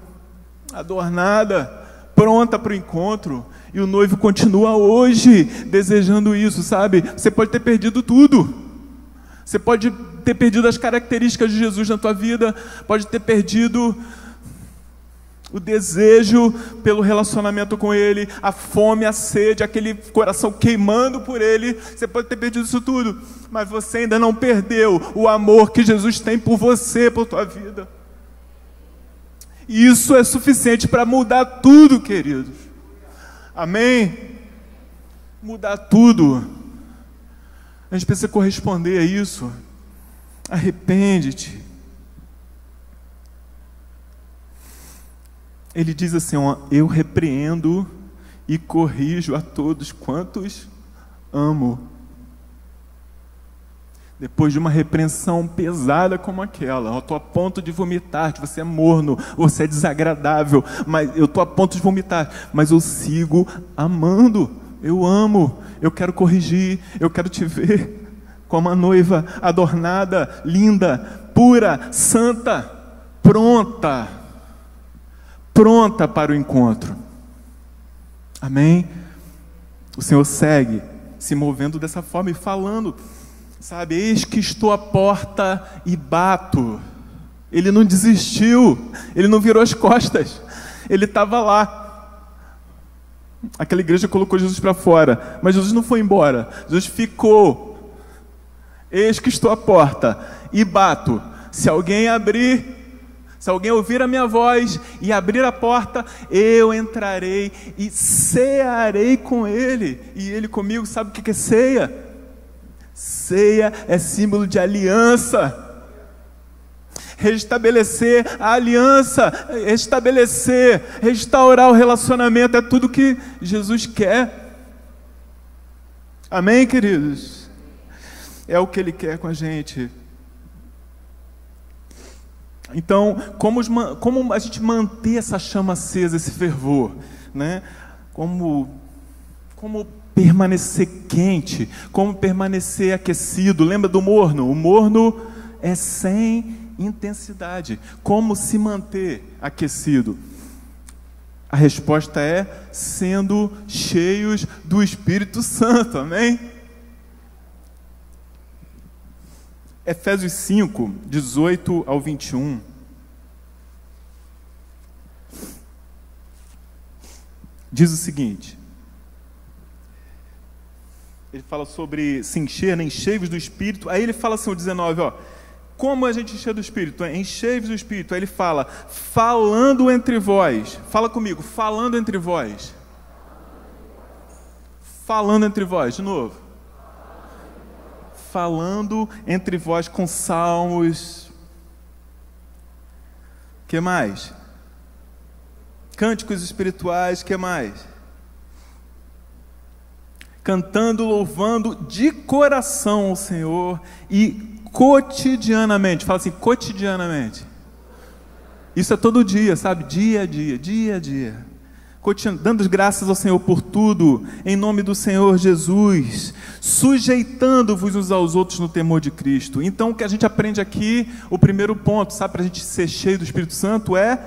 Speaker 1: adornada, pronta para o encontro, e o noivo continua hoje desejando isso, sabe? Você pode ter perdido tudo, você pode ter perdido as características de Jesus na tua vida, pode ter perdido o desejo pelo relacionamento com Ele, a fome, a sede, aquele coração queimando por Ele. Você pode ter perdido isso tudo, mas você ainda não perdeu o amor que Jesus tem por você, por tua vida. E isso é suficiente para mudar tudo, queridos. Amém? Mudar tudo. A gente precisa corresponder a isso. Arrepende-te. Ele diz assim, ó: eu repreendo e corrijo a todos quantos amo. Depois de uma repreensão pesada como aquela, eu estou a ponto de vomitar, que você é morno, você é desagradável, mas eu estou a ponto de vomitar, mas eu sigo amando, eu amo, eu quero corrigir, eu quero te ver como uma noiva adornada, linda, pura, santa, pronta pronta para o encontro. Amém? O Senhor segue se movendo dessa forma e falando, sabe, eis que estou à porta e bato. Ele não desistiu, ele não virou as costas, ele estava lá. Aquela igreja colocou Jesus para fora, mas Jesus não foi embora, Jesus ficou. Eis que estou à porta e bato. Se alguém abrir, se alguém ouvir a minha voz e abrir a porta, eu entrarei e cearei com ele, e ele comigo. Sabe o que é ceia? Ceia é símbolo de aliança. Restabelecer a aliança, restabelecer, restaurar o relacionamento, é tudo que Jesus quer. Amém, queridos? É o que Ele quer com a gente. Então, como a gente manter essa chama acesa, esse fervor, né? Como permanecer quente, como permanecer aquecido. Lembra do morno? O morno é sem intensidade. Como se manter aquecido? A resposta é sendo cheios do Espírito Santo, amém? Efésios 5, 18 ao 21. Diz o seguinte, ele fala sobre se encher, né? Enchei-vos do Espírito. Aí ele fala assim, o 19, ó, como a gente encher do Espírito? Enchei-vos do Espírito. Aí ele fala, falando entre vós. Fala comigo, falando entre vós. Falando entre vós, de novo. Falando entre vós com salmos. Que mais? Cânticos espirituais, que mais? Cantando, louvando de coração ao Senhor e cotidianamente, fala assim, cotidianamente. Isso é todo dia, sabe? Dia a dia, dia a dia. Dando graças ao Senhor por tudo, em nome do Senhor Jesus, sujeitando-vos uns aos outros no temor de Cristo. Então, o que a gente aprende aqui, o primeiro ponto, sabe, para a gente ser cheio do Espírito Santo, é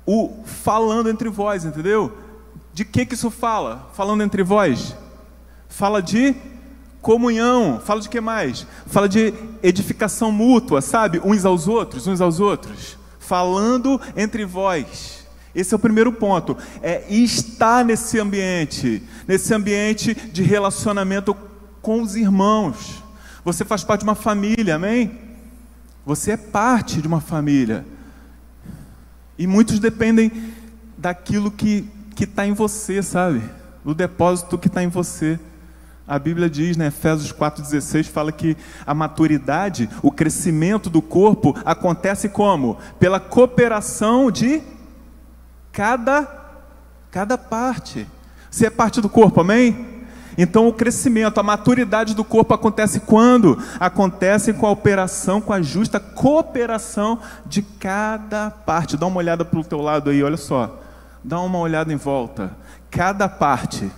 Speaker 1: o falando entre vós, entendeu? De que isso fala? Falando entre vós? Fala de comunhão, fala de que mais? Fala de edificação mútua, sabe? Uns aos outros, falando entre vós. Esse é o primeiro ponto, é estar nesse ambiente de relacionamento com os irmãos. Você faz parte de uma família, amém? Você é parte de uma família. E muitos dependem daquilo que está em você, sabe? Do depósito que está em você. A Bíblia diz, né, Efésios 4,16, fala que a maturidade, o crescimento do corpo acontece como? Pela cooperação de cada parte. Você é parte do corpo, amém? Então o crescimento, a maturidade do corpo acontece quando? Acontece com a operação, com a justa cooperação de cada parte. Dá uma olhada para o teu lado aí, olha só. Dá uma olhada em volta. Cada parte.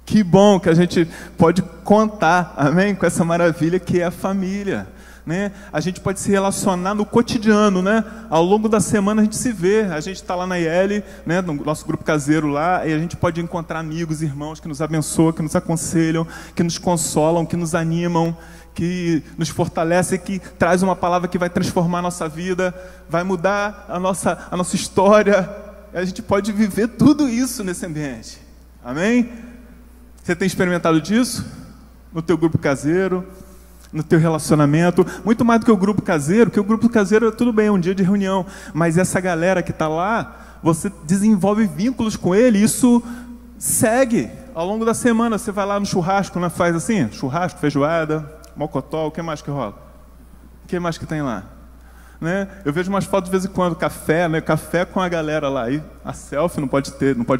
Speaker 1: Que bom que a gente pode contar, amém? Com essa maravilha que é a família, né? A gente pode se relacionar no cotidiano, né? Ao longo da semana a gente se vê, a gente está lá na IL, né? No nosso grupo caseiro lá, e a gente pode encontrar amigos, irmãos que nos abençoam, que nos aconselham, que nos consolam, que nos animam, que nos fortalecem, que traz uma palavra que vai transformar a nossa vida, vai mudar a nossa história. A gente pode viver tudo isso nesse ambiente, amém? Você tem experimentado disso? No teu grupo caseiro, no teu relacionamento? Muito mais do que o grupo caseiro, porque o grupo caseiro, tudo bem, é um dia de reunião, mas essa galera que está lá, você desenvolve vínculos com ele, isso segue ao longo da semana. Você vai lá no churrasco, né? Faz assim, churrasco, feijoada, mocotó, o que mais que rola? O que mais que tem lá? Né? Eu vejo umas fotos de vez em quando, café, né? Café com a galera lá, e a selfie não pode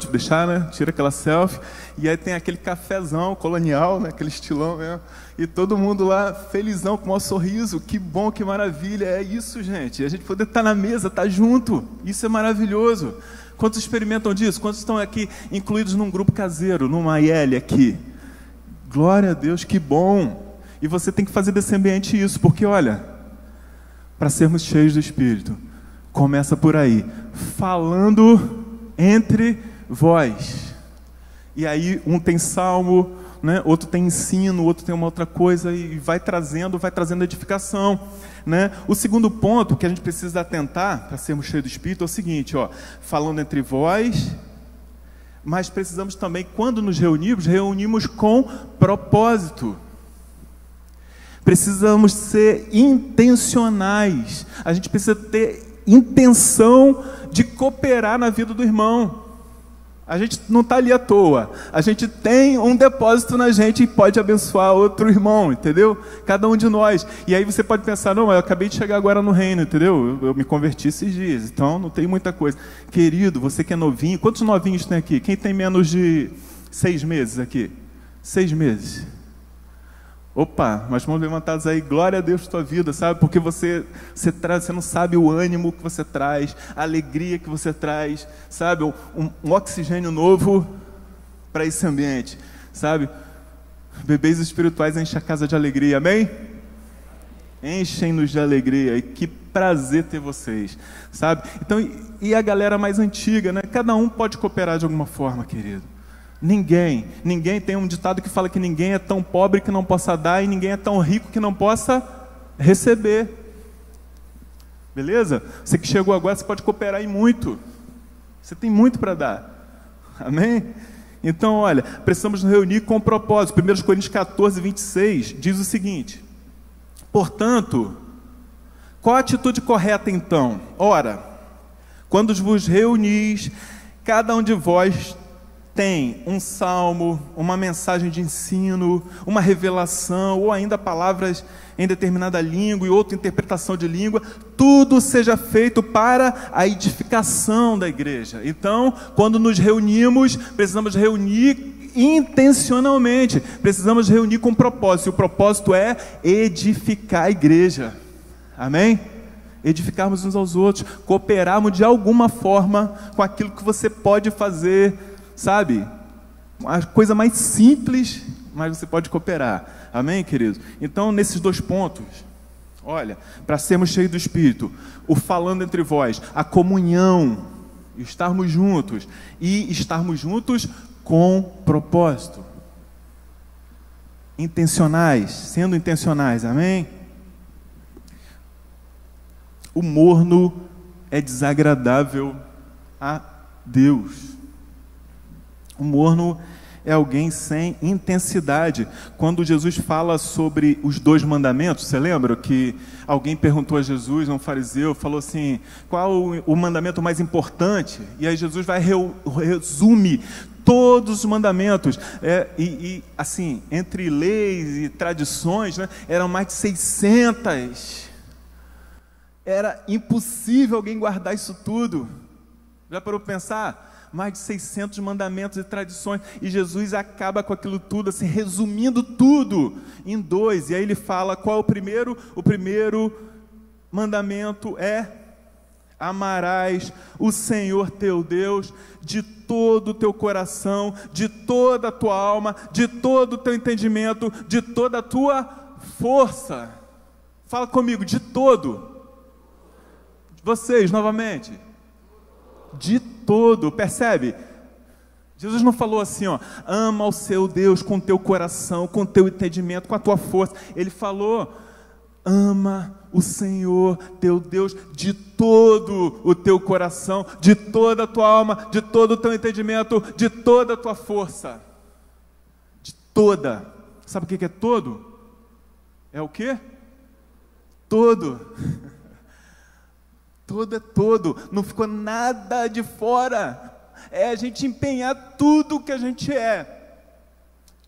Speaker 1: deixar, né? Tira aquela selfie, e aí tem aquele cafezão colonial, né? Aquele estilão mesmo, e todo mundo lá felizão, com o maior sorriso. Que bom, que maravilha, é isso, gente, a gente poder estar na mesa, estar junto, isso é maravilhoso. Quantos experimentam disso? Quantos estão aqui incluídos num grupo caseiro, numa IL aqui? Glória a Deus, que bom. E você tem que fazer desse ambiente isso, porque olha, para sermos cheios do Espírito, Começa por aí, falando entre vós. E aí um tem salmo, né? Outro tem ensino, outro tem uma outra coisa, e vai trazendo edificação, né? O segundo ponto que a gente precisa atentar para sermos cheios do Espírito é o seguinte, ó, falando entre vós, mas precisamos também, quando nos reunimos com propósito. Precisamos ser intencionais. A gente precisa ter intenção de cooperar na vida do irmão. A gente não está ali à toa. A gente tem um depósito na gente e pode abençoar outro irmão, entendeu? Cada um de nós. E aí você pode pensar, não, eu acabei de chegar agora no reino, entendeu? Eu me converti esses dias, então não tem muita coisa. Querido, você que é novinho, quantos novinhos tem aqui? Quem tem menos de 6 meses aqui? 6 meses. Opa, mas mãos levantadas aí, glória a Deus por tua vida, sabe? Porque você não sabe o ânimo que você traz, a alegria que você traz, sabe? Um oxigênio novo para esse ambiente, sabe? Bebês espirituais enchem a casa de alegria, amém? Enchem-nos de alegria, e que prazer ter vocês, sabe? Então, e a galera mais antiga, né? Cada um pode cooperar de alguma forma, querido. Ninguém tem um ditado que fala que ninguém é tão pobre que não possa dar e ninguém é tão rico que não possa receber. Beleza? Você que chegou agora, você pode cooperar em muito. Você tem muito para dar. Amém? Então, olha, precisamos nos reunir com propósito. 1 Coríntios 14, 26 diz o seguinte: portanto, qual a atitude correta então? Ora, quando vos reunis, cada um de vós tem um salmo, uma mensagem de ensino, uma revelação, ou ainda palavras em determinada língua e outra interpretação de língua, tudo seja feito para a edificação da igreja. Então, quando nos reunimos, precisamos reunir intencionalmente, precisamos reunir com propósito, e o propósito é edificar a igreja. Amém? Edificarmos uns aos outros, cooperarmos de alguma forma com aquilo que você pode fazer, sabe? A coisa mais simples, mas você pode cooperar. Amém, queridos? Então, nesses 2 pontos, olha, para sermos cheios do Espírito, o falando entre vós, a comunhão, estarmos juntos, e estarmos juntos com propósito. Intencionais, sendo intencionais, amém? O morno é desagradável a Deus. O morno é alguém sem intensidade. Quando Jesus fala sobre os 2 mandamentos, você lembra que alguém perguntou a Jesus, um fariseu, falou assim, qual o mandamento mais importante? E aí Jesus vai resume todos os mandamentos, assim, entre leis e tradições, né, eram mais de 600. Era impossível alguém guardar isso tudo. Já parou para pensar? Mais de 600 mandamentos e tradições, e Jesus acaba com aquilo tudo, assim, resumindo tudo em 2, e aí ele fala, qual é o primeiro? O primeiro mandamento é: amarás o Senhor teu Deus de todo o teu coração, de toda a tua alma, de todo o teu entendimento, de toda a tua força. Fala comigo, de todo. Vocês, novamente. De todo, percebe? Jesus não falou assim, ó, ama o seu Deus com o teu coração, com o teu entendimento, com a tua força. Ele falou, ama o Senhor teu Deus de todo o teu coração, de toda a tua alma, de todo o teu entendimento, de toda a tua força. De toda. Sabe o que é todo? É o quê? Todo. Todo é todo, não ficou nada de fora. É a gente empenhar tudo que a gente é,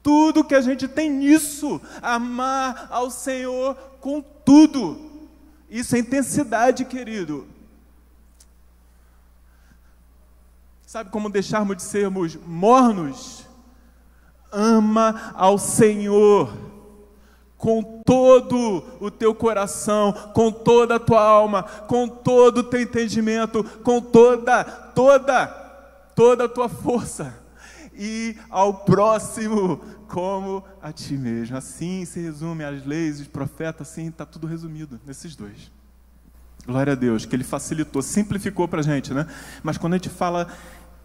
Speaker 1: tudo que a gente tem nisso, amar ao Senhor com tudo. Isso é intensidade, querido. Sabe como deixarmos de sermos mornos? Ama ao Senhor com todo o teu coração, com toda a tua alma, com todo o teu entendimento, com toda a tua força, e ao próximo como a ti mesmo. Assim se resume as leis, os profetas, assim está tudo resumido nesses 2. Glória a Deus, que Ele facilitou, simplificou para a gente, né? Mas quando a gente fala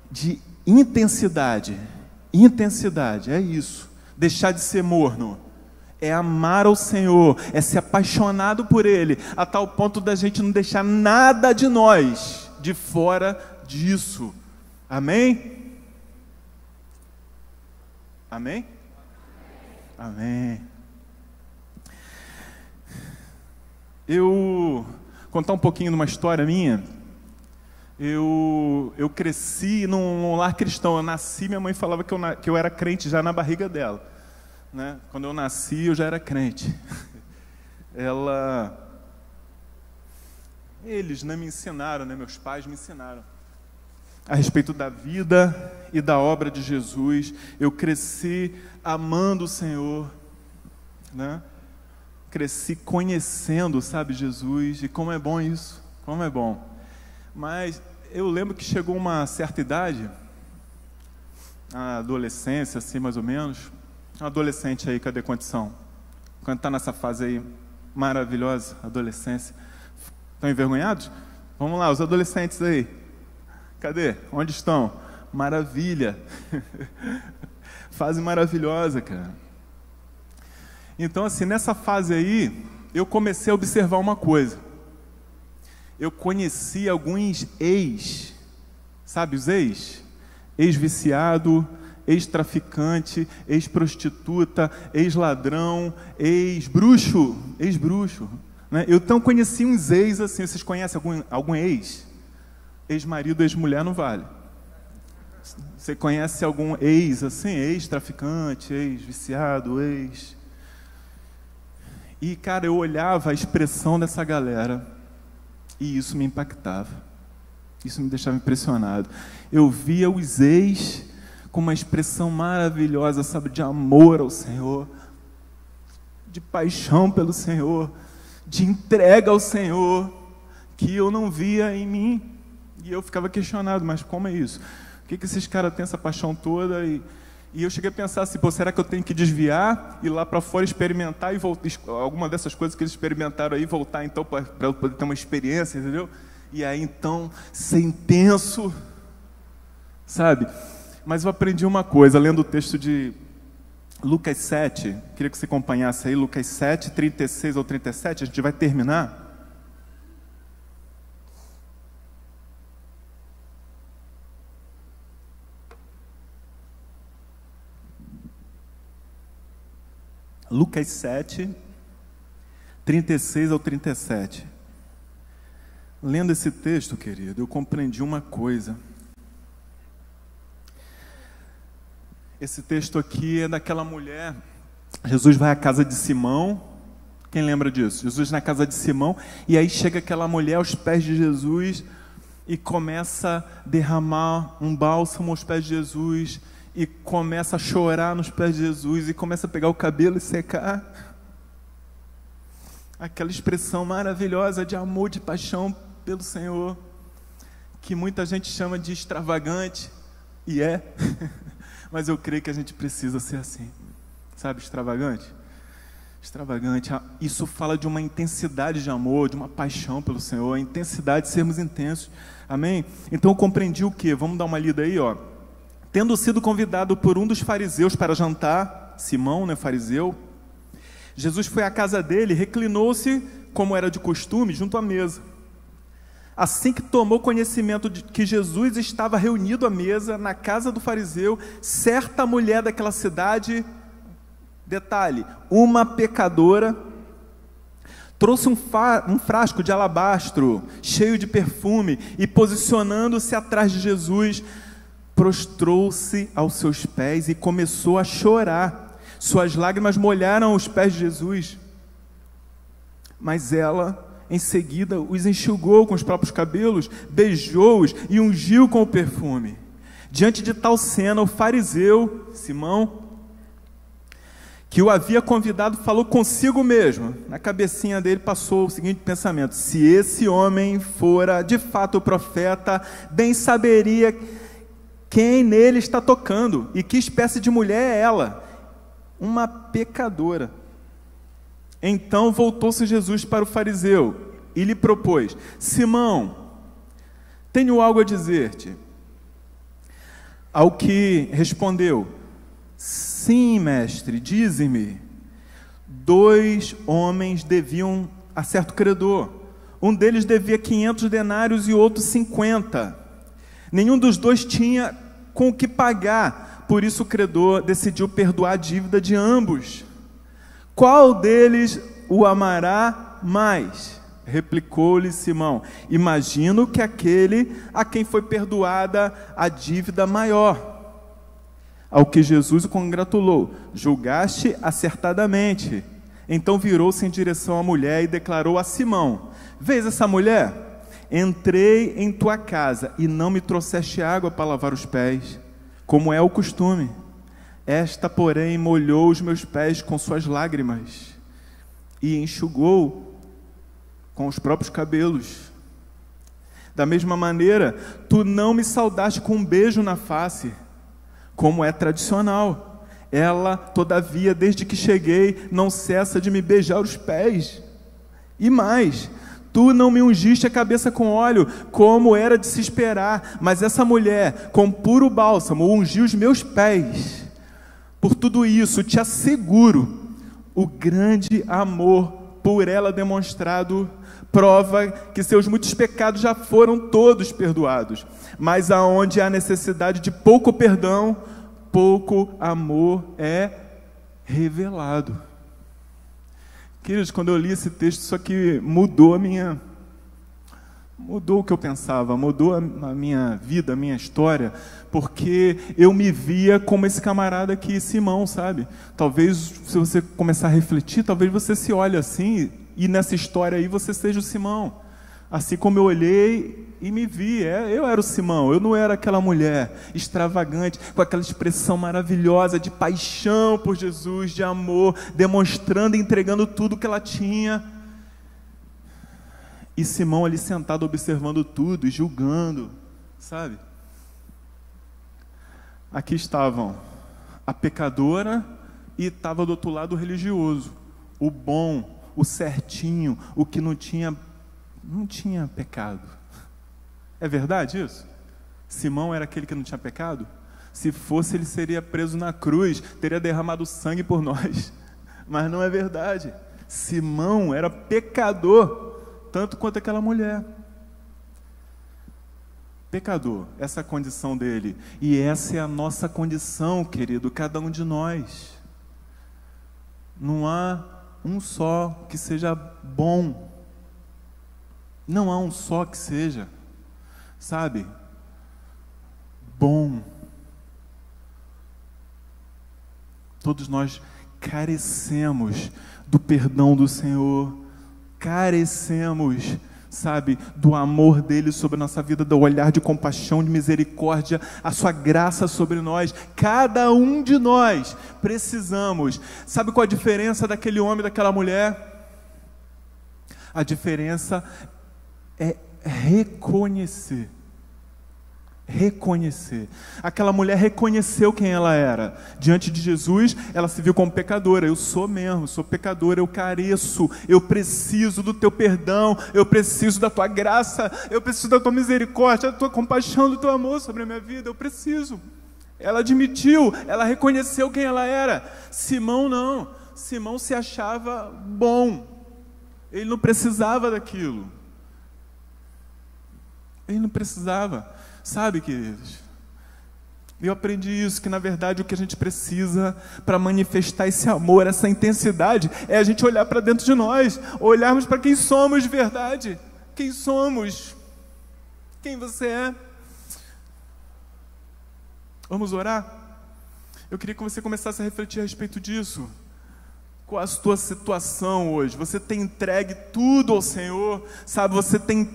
Speaker 1: de intensidade, é isso. Deixar de ser morno, é amar ao Senhor, é ser apaixonado por Ele, a tal ponto da gente não deixar nada de nós de fora disso. Amém? Amém? Amém. Eu contar um pouquinho de uma história minha. Eu cresci num lar cristão. Eu nasci, minha mãe falava que eu era crente já na barriga dela, né? Quando eu nasci, eu já era crente. Eles, né, me ensinaram, né, meus pais me ensinaram a respeito da vida e da obra de Jesus. Eu cresci amando o Senhor, né? Cresci conhecendo, sabe, Jesus, e como é bom isso, como é bom. Mas eu lembro que chegou uma certa idade, a adolescência, assim, mais ou menos. Um adolescente aí, cadê condição? Quando está nessa fase aí maravilhosa, adolescência. Estão envergonhados? Vamos lá, os adolescentes aí. Cadê? Onde estão? Maravilha. Fase maravilhosa, cara. Então, assim, nessa fase aí, eu comecei a observar uma coisa. Eu conheci alguns ex, sabe os ex? Ex-viciado, ex-traficante, ex-prostituta, ex-ladrão, ex-bruxo, né? Eu então conheci uns ex assim. Vocês conhecem algum ex? Ex-marido, ex-mulher não vale. Você conhece algum ex assim? Ex-traficante, ex-viciado, ex... E, cara, eu olhava a expressão dessa galera e isso me impactava. Isso me deixava impressionado. Eu via os ex com uma expressão maravilhosa, sabe, de amor ao Senhor, de paixão pelo Senhor, de entrega ao Senhor, que eu não via em mim. E eu ficava questionado, mas como é isso? Por que esses caras têm essa paixão toda? E eu cheguei a pensar assim, pô, será que eu tenho que desviar, ir lá para fora experimentar e voltar, alguma dessas coisas que eles experimentaram aí, voltar então para eu poder ter uma experiência, entendeu? E aí então, ser intenso, sabe? Mas eu aprendi uma coisa, lendo o texto de Lucas 7, queria que você acompanhasse aí, Lucas 7, 36 ao 37, a gente vai terminar. Lucas 7, 36 ao 37. Lendo esse texto, querido, eu compreendi uma coisa. Esse texto aqui é daquela mulher. Jesus vai à casa de Simão. Quem lembra disso? Jesus na casa de Simão. E aí chega aquela mulher aos pés de Jesus e começa a derramar um bálsamo aos pés de Jesus. E começa a chorar nos pés de Jesus, e começa a pegar o cabelo e secar. Aquela expressão maravilhosa de amor, de paixão pelo Senhor, que muita gente chama de extravagante, e é, mas eu creio que a gente precisa ser assim, sabe, extravagante? Extravagante, isso fala de uma intensidade de amor, de uma paixão pelo Senhor, a intensidade de sermos intensos, amém? Então eu compreendi o quê? Vamos dar uma lida aí, ó. Tendo sido convidado por um dos fariseus para jantar, Simão, né, fariseu, Jesus foi à casa dele e reclinou-se, como era de costume, junto à mesa. Assim que tomou conhecimento de que Jesus estava reunido à mesa, na casa do fariseu, certa mulher daquela cidade, detalhe, uma pecadora, trouxe um frasco de alabastro, cheio de perfume, e posicionando-se atrás de Jesus, prostrou-se aos seus pés e começou a chorar. Suas lágrimas molharam os pés de Jesus. Mas ela, em seguida, os enxugou com os próprios cabelos, beijou-os e ungiu com o perfume. Diante de tal cena, o fariseu, Simão, que o havia convidado, falou consigo mesmo. Na cabecinha dele passou o seguinte pensamento: se esse homem fora de fato o profeta, bem saberia quem nele está tocando e que espécie de mulher é ela, uma pecadora. Então voltou-se Jesus para o fariseu e lhe propôs: Simão, tenho algo a dizer-te. Ao que respondeu: sim, mestre, dize-me. 2 homens deviam a certo credor. Um deles devia 500 denários e o outro 50. Nenhum dos dois tinha com o que pagar, por isso o credor decidiu perdoar a dívida de ambos. Qual deles o amará mais? Replicou-lhe Simão: imagino que aquele a quem foi perdoada a dívida maior. Ao que Jesus o congratulou: julgaste acertadamente. Então virou-se em direção à mulher e declarou a Simão: vês essa mulher? Entrei em tua casa e não me trouxeste água para lavar os pés, como é o costume. Esta, porém, molhou os meus pés com suas lágrimas e enxugou com os próprios cabelos. Da mesma maneira, tu não me saudaste com um beijo na face, como é tradicional. Ela, todavia, desde que cheguei, não cessa de me beijar os pés. E mais, tu não me ungiste a cabeça com óleo, como era de se esperar, mas essa mulher, com puro bálsamo, ungiu os meus pés. Por tudo isso, te asseguro, o grande amor por ela demonstrado prova que seus muitos pecados já foram todos perdoados. Mas aonde há necessidade de pouco perdão, pouco amor é revelado. Queridos, quando eu li esse texto, isso aqui mudou o que eu pensava, mudou a minha vida, a minha história, porque eu me via como esse camarada aqui, Simão, sabe? Talvez, se você começar a refletir, talvez você se olhe assim, e nessa história aí você seja o Simão. Assim como eu olhei e me vi, eu era o Simão, eu não era aquela mulher extravagante, com aquela expressão maravilhosa de paixão por Jesus, de amor, demonstrando e entregando tudo que ela tinha. E Simão ali sentado observando tudo e julgando, sabe? Aqui estavam a pecadora e estava do outro lado o religioso, o bom, o certinho, o que não tinha pecado. É verdade isso? Simão era aquele que não tinha pecado? Se fosse, ele seria preso na cruz, teria derramado sangue por nós. Mas não é verdade. Simão era pecador, tanto quanto aquela mulher. Pecador, essa é a condição dele. E essa é a nossa condição, querido, cada um de nós. Não há um só que seja bom. Não há um só que seja, sabe, bom. Todos nós carecemos do perdão do Senhor, carecemos, sabe, do amor dele sobre a nossa vida, do olhar de compaixão, de misericórdia, a sua graça sobre nós. Cada um de nós precisamos. Sabe qual a diferença daquele homem e daquela mulher? A diferença é reconhecer. Aquela mulher reconheceu quem ela era. Diante de Jesus, ela se viu como pecadora. Eu sou mesmo, sou pecadora, eu careço, eu preciso do teu perdão, eu preciso da tua graça, eu preciso da tua misericórdia, da tua compaixão, do teu amor sobre a minha vida, eu preciso. Ela admitiu, ela reconheceu quem ela era. Simão não, Simão se achava bom, ele não precisava daquilo. Ele não precisava, sabe, queridos? Eu aprendi isso, que na verdade o que a gente precisa para manifestar esse amor, essa intensidade, é a gente olhar para dentro de nós, olharmos para quem somos de verdade. Quem somos? Quem você é? Vamos orar? Eu queria que você começasse a refletir a respeito disso. Qual a tua situação hoje? Você tem entregue tudo ao Senhor, sabe? Você tem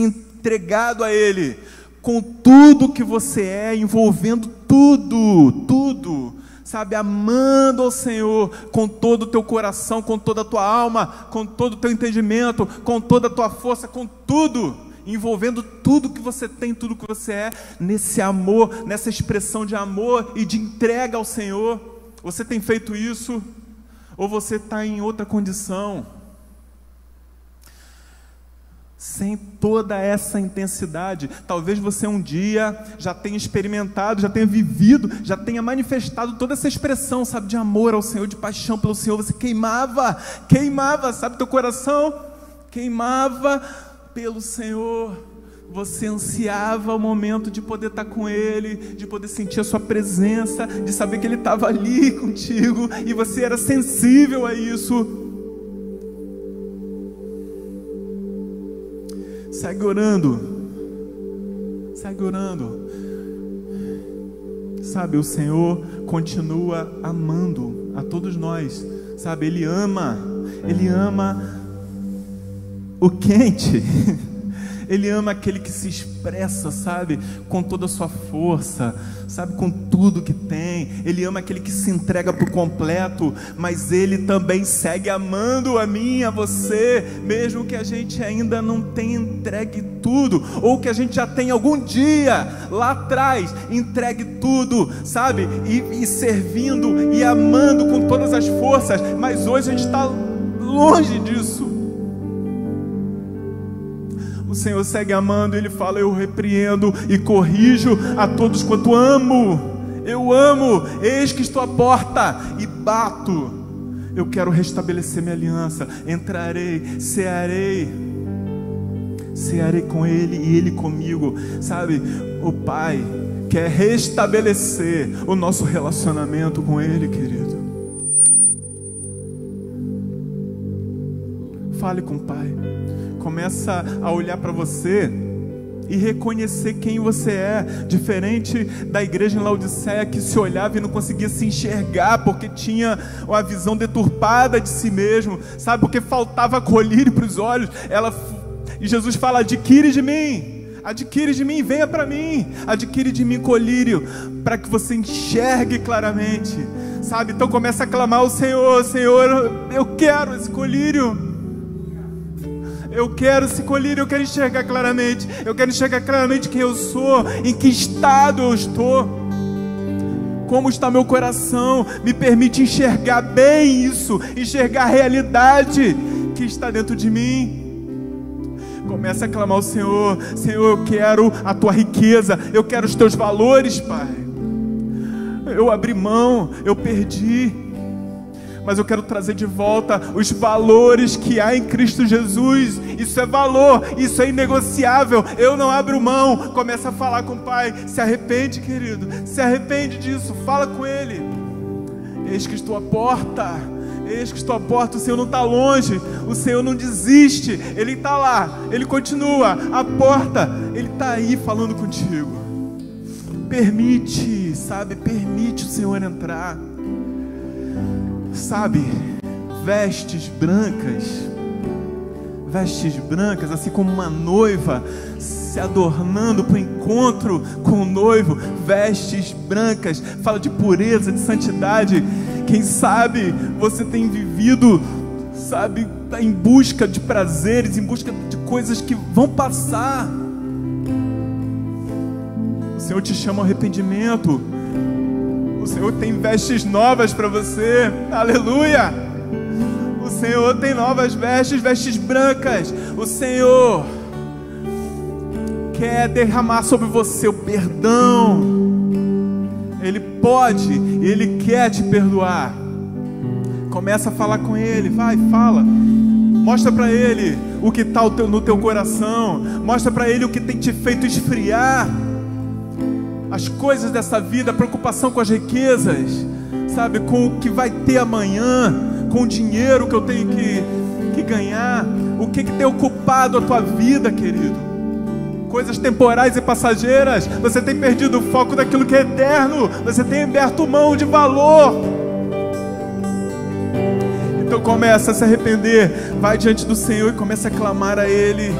Speaker 1: entregado a Ele, com tudo que você é, envolvendo tudo, sabe? Amando ao Senhor, com todo o teu coração, com toda a tua alma, com todo o teu entendimento, com toda a tua força, com tudo, envolvendo tudo que você tem, tudo que você é, nesse amor, nessa expressão de amor e de entrega ao Senhor. Você tem feito isso? Ou você está em outra condição? sem toda essa intensidade. Talvez você um dia já tenha experimentado, já tenha vivido, já tenha manifestado toda essa expressão, sabe, de amor ao Senhor, de paixão pelo Senhor. Você queimava, sabe, teu coração queimava pelo Senhor. Você ansiava o momento de poder estar com Ele, de poder sentir a sua presença, de saber que Ele estava ali contigo, e você era sensível a isso. Segue orando, sabe, o Senhor continua amando a todos nós, sabe, Ele ama o quente, Ele ama aquele que se expressa, sabe, com toda a sua força, sabe, com tudo que tem. Ele ama aquele que se entrega por completo, mas Ele também segue amando a mim, a você, mesmo que a gente ainda não tenha entregue tudo, ou que a gente já tenha algum dia lá atrás entregue tudo, sabe, e servindo e amando com todas as forças, mas hoje a gente está longe disso. O Senhor segue amando, Ele fala: eu repreendo e corrijo a todos quanto amo. Eu amo, eis que estou à porta e bato. Eu quero restabelecer minha aliança. Entrarei, cearei com Ele e Ele comigo. Sabe, o Pai quer restabelecer o nosso relacionamento com Ele, querido. Fale com o Pai. Começa a olhar para você e reconhecer quem você é, diferente da igreja em Laodiceia, que se olhava e não conseguia se enxergar, porque tinha uma visão deturpada de si mesmo, sabe, porque faltava colírio para os olhos. E Jesus fala: adquire de mim, venha para mim, adquire de mim colírio, para que você enxergue claramente, sabe. Então começa a clamar ao Senhor: Senhor, eu quero esse colírio. Eu quero esse colírio, eu quero enxergar claramente. Eu quero enxergar claramente quem eu sou, em que estado eu estou, como está meu coração. Me permite enxergar bem isso, enxergar a realidade que está dentro de mim. Começa a clamar ao Senhor: Senhor, eu quero a Tua riqueza, eu quero os Teus valores, Pai. Eu abri mão, eu perdi, mas eu quero trazer de volta os valores que há em Cristo Jesus. Isso é valor, isso é inegociável, eu não abro mão. Começa a falar com o Pai. Se arrepende, querido, se arrepende disso, fala com Ele. Eis que estou à porta, eis que estou à porta. O Senhor não está longe, o Senhor não desiste, Ele está lá, Ele continua à porta, Ele está aí falando contigo. Permite, sabe, permite o Senhor entrar. Sabe, vestes brancas, assim como uma noiva se adornando para o encontro com o noivo. Vestes brancas, fala de pureza, de santidade. Quem sabe você tem vivido, sabe, tá em busca de prazeres, em busca de coisas que vão passar. O Senhor te chama ao arrependimento. O Senhor tem vestes novas para você, aleluia. O Senhor tem novas vestes brancas. O Senhor quer derramar sobre você o perdão. Ele pode, Ele quer te perdoar. Começa a falar com Ele, vai, fala. Mostra para Ele o que está no teu coração. Mostra para Ele o que tem te feito esfriar as coisas dessa vida, a preocupação com as riquezas, sabe, com o que vai ter amanhã, com o dinheiro que eu tenho que ganhar. O que tem ocupado a tua vida, querido? Coisas temporais e passageiras. Você tem perdido o foco daquilo que é eterno. Você tem aberto mão de valor. Então começa a se arrepender, vai diante do Senhor e começa a clamar a Ele.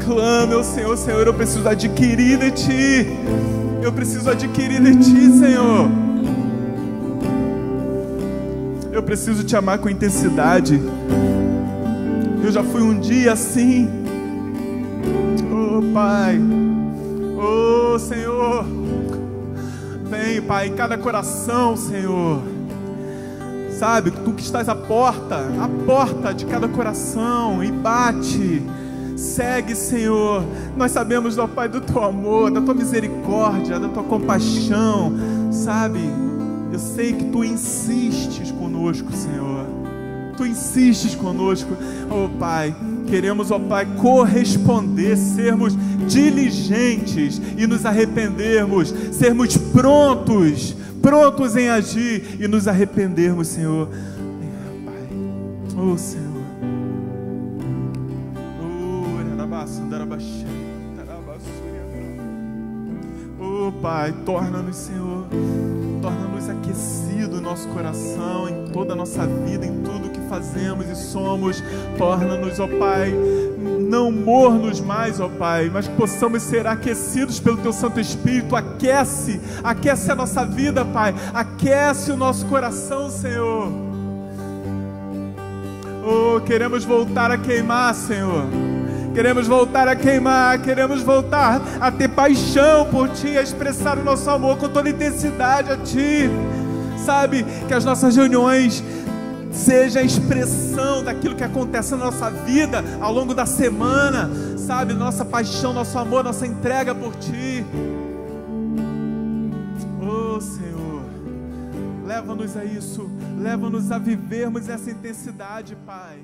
Speaker 1: Clame ao Senhor: Senhor, eu preciso adquirir de Ti. Eu preciso adquirir de Ti, Senhor. Eu preciso Te amar com intensidade. Eu já fui um dia assim. Oh, Pai. Oh, Senhor. Vem, Pai, em cada coração, Senhor. Sabe, Tu que estás à porta de cada coração, e bate. Segue, Senhor. Nós sabemos, ó Pai, do Teu amor, da Tua misericórdia, da Tua compaixão, sabe? Eu sei que Tu insistes conosco, Senhor. Tu insistes conosco, ó Pai. Queremos, ó Pai, corresponder, sermos diligentes e nos arrependermos, sermos prontos em agir e nos arrependermos, Senhor. Pai, ó Senhor. Oh Pai, torna-nos, Senhor, torna-nos aquecido o nosso coração, em toda a nossa vida, em tudo que fazemos e somos. Torna-nos, ó Pai, não mornos mais, ó Pai, mas que possamos ser aquecidos pelo Teu Santo Espírito. Aquece a nossa vida, Pai, aquece o nosso coração, Senhor. Oh, queremos voltar a queimar, Senhor. Queremos voltar a queimar, queremos voltar a ter paixão por Ti, a expressar o nosso amor com toda intensidade a Ti. Sabe, que as nossas reuniões sejam a expressão daquilo que acontece na nossa vida ao longo da semana. Sabe, nossa paixão, nosso amor, nossa entrega por Ti. Oh Senhor, leva-nos a isso, leva-nos a vivermos essa intensidade, Pai.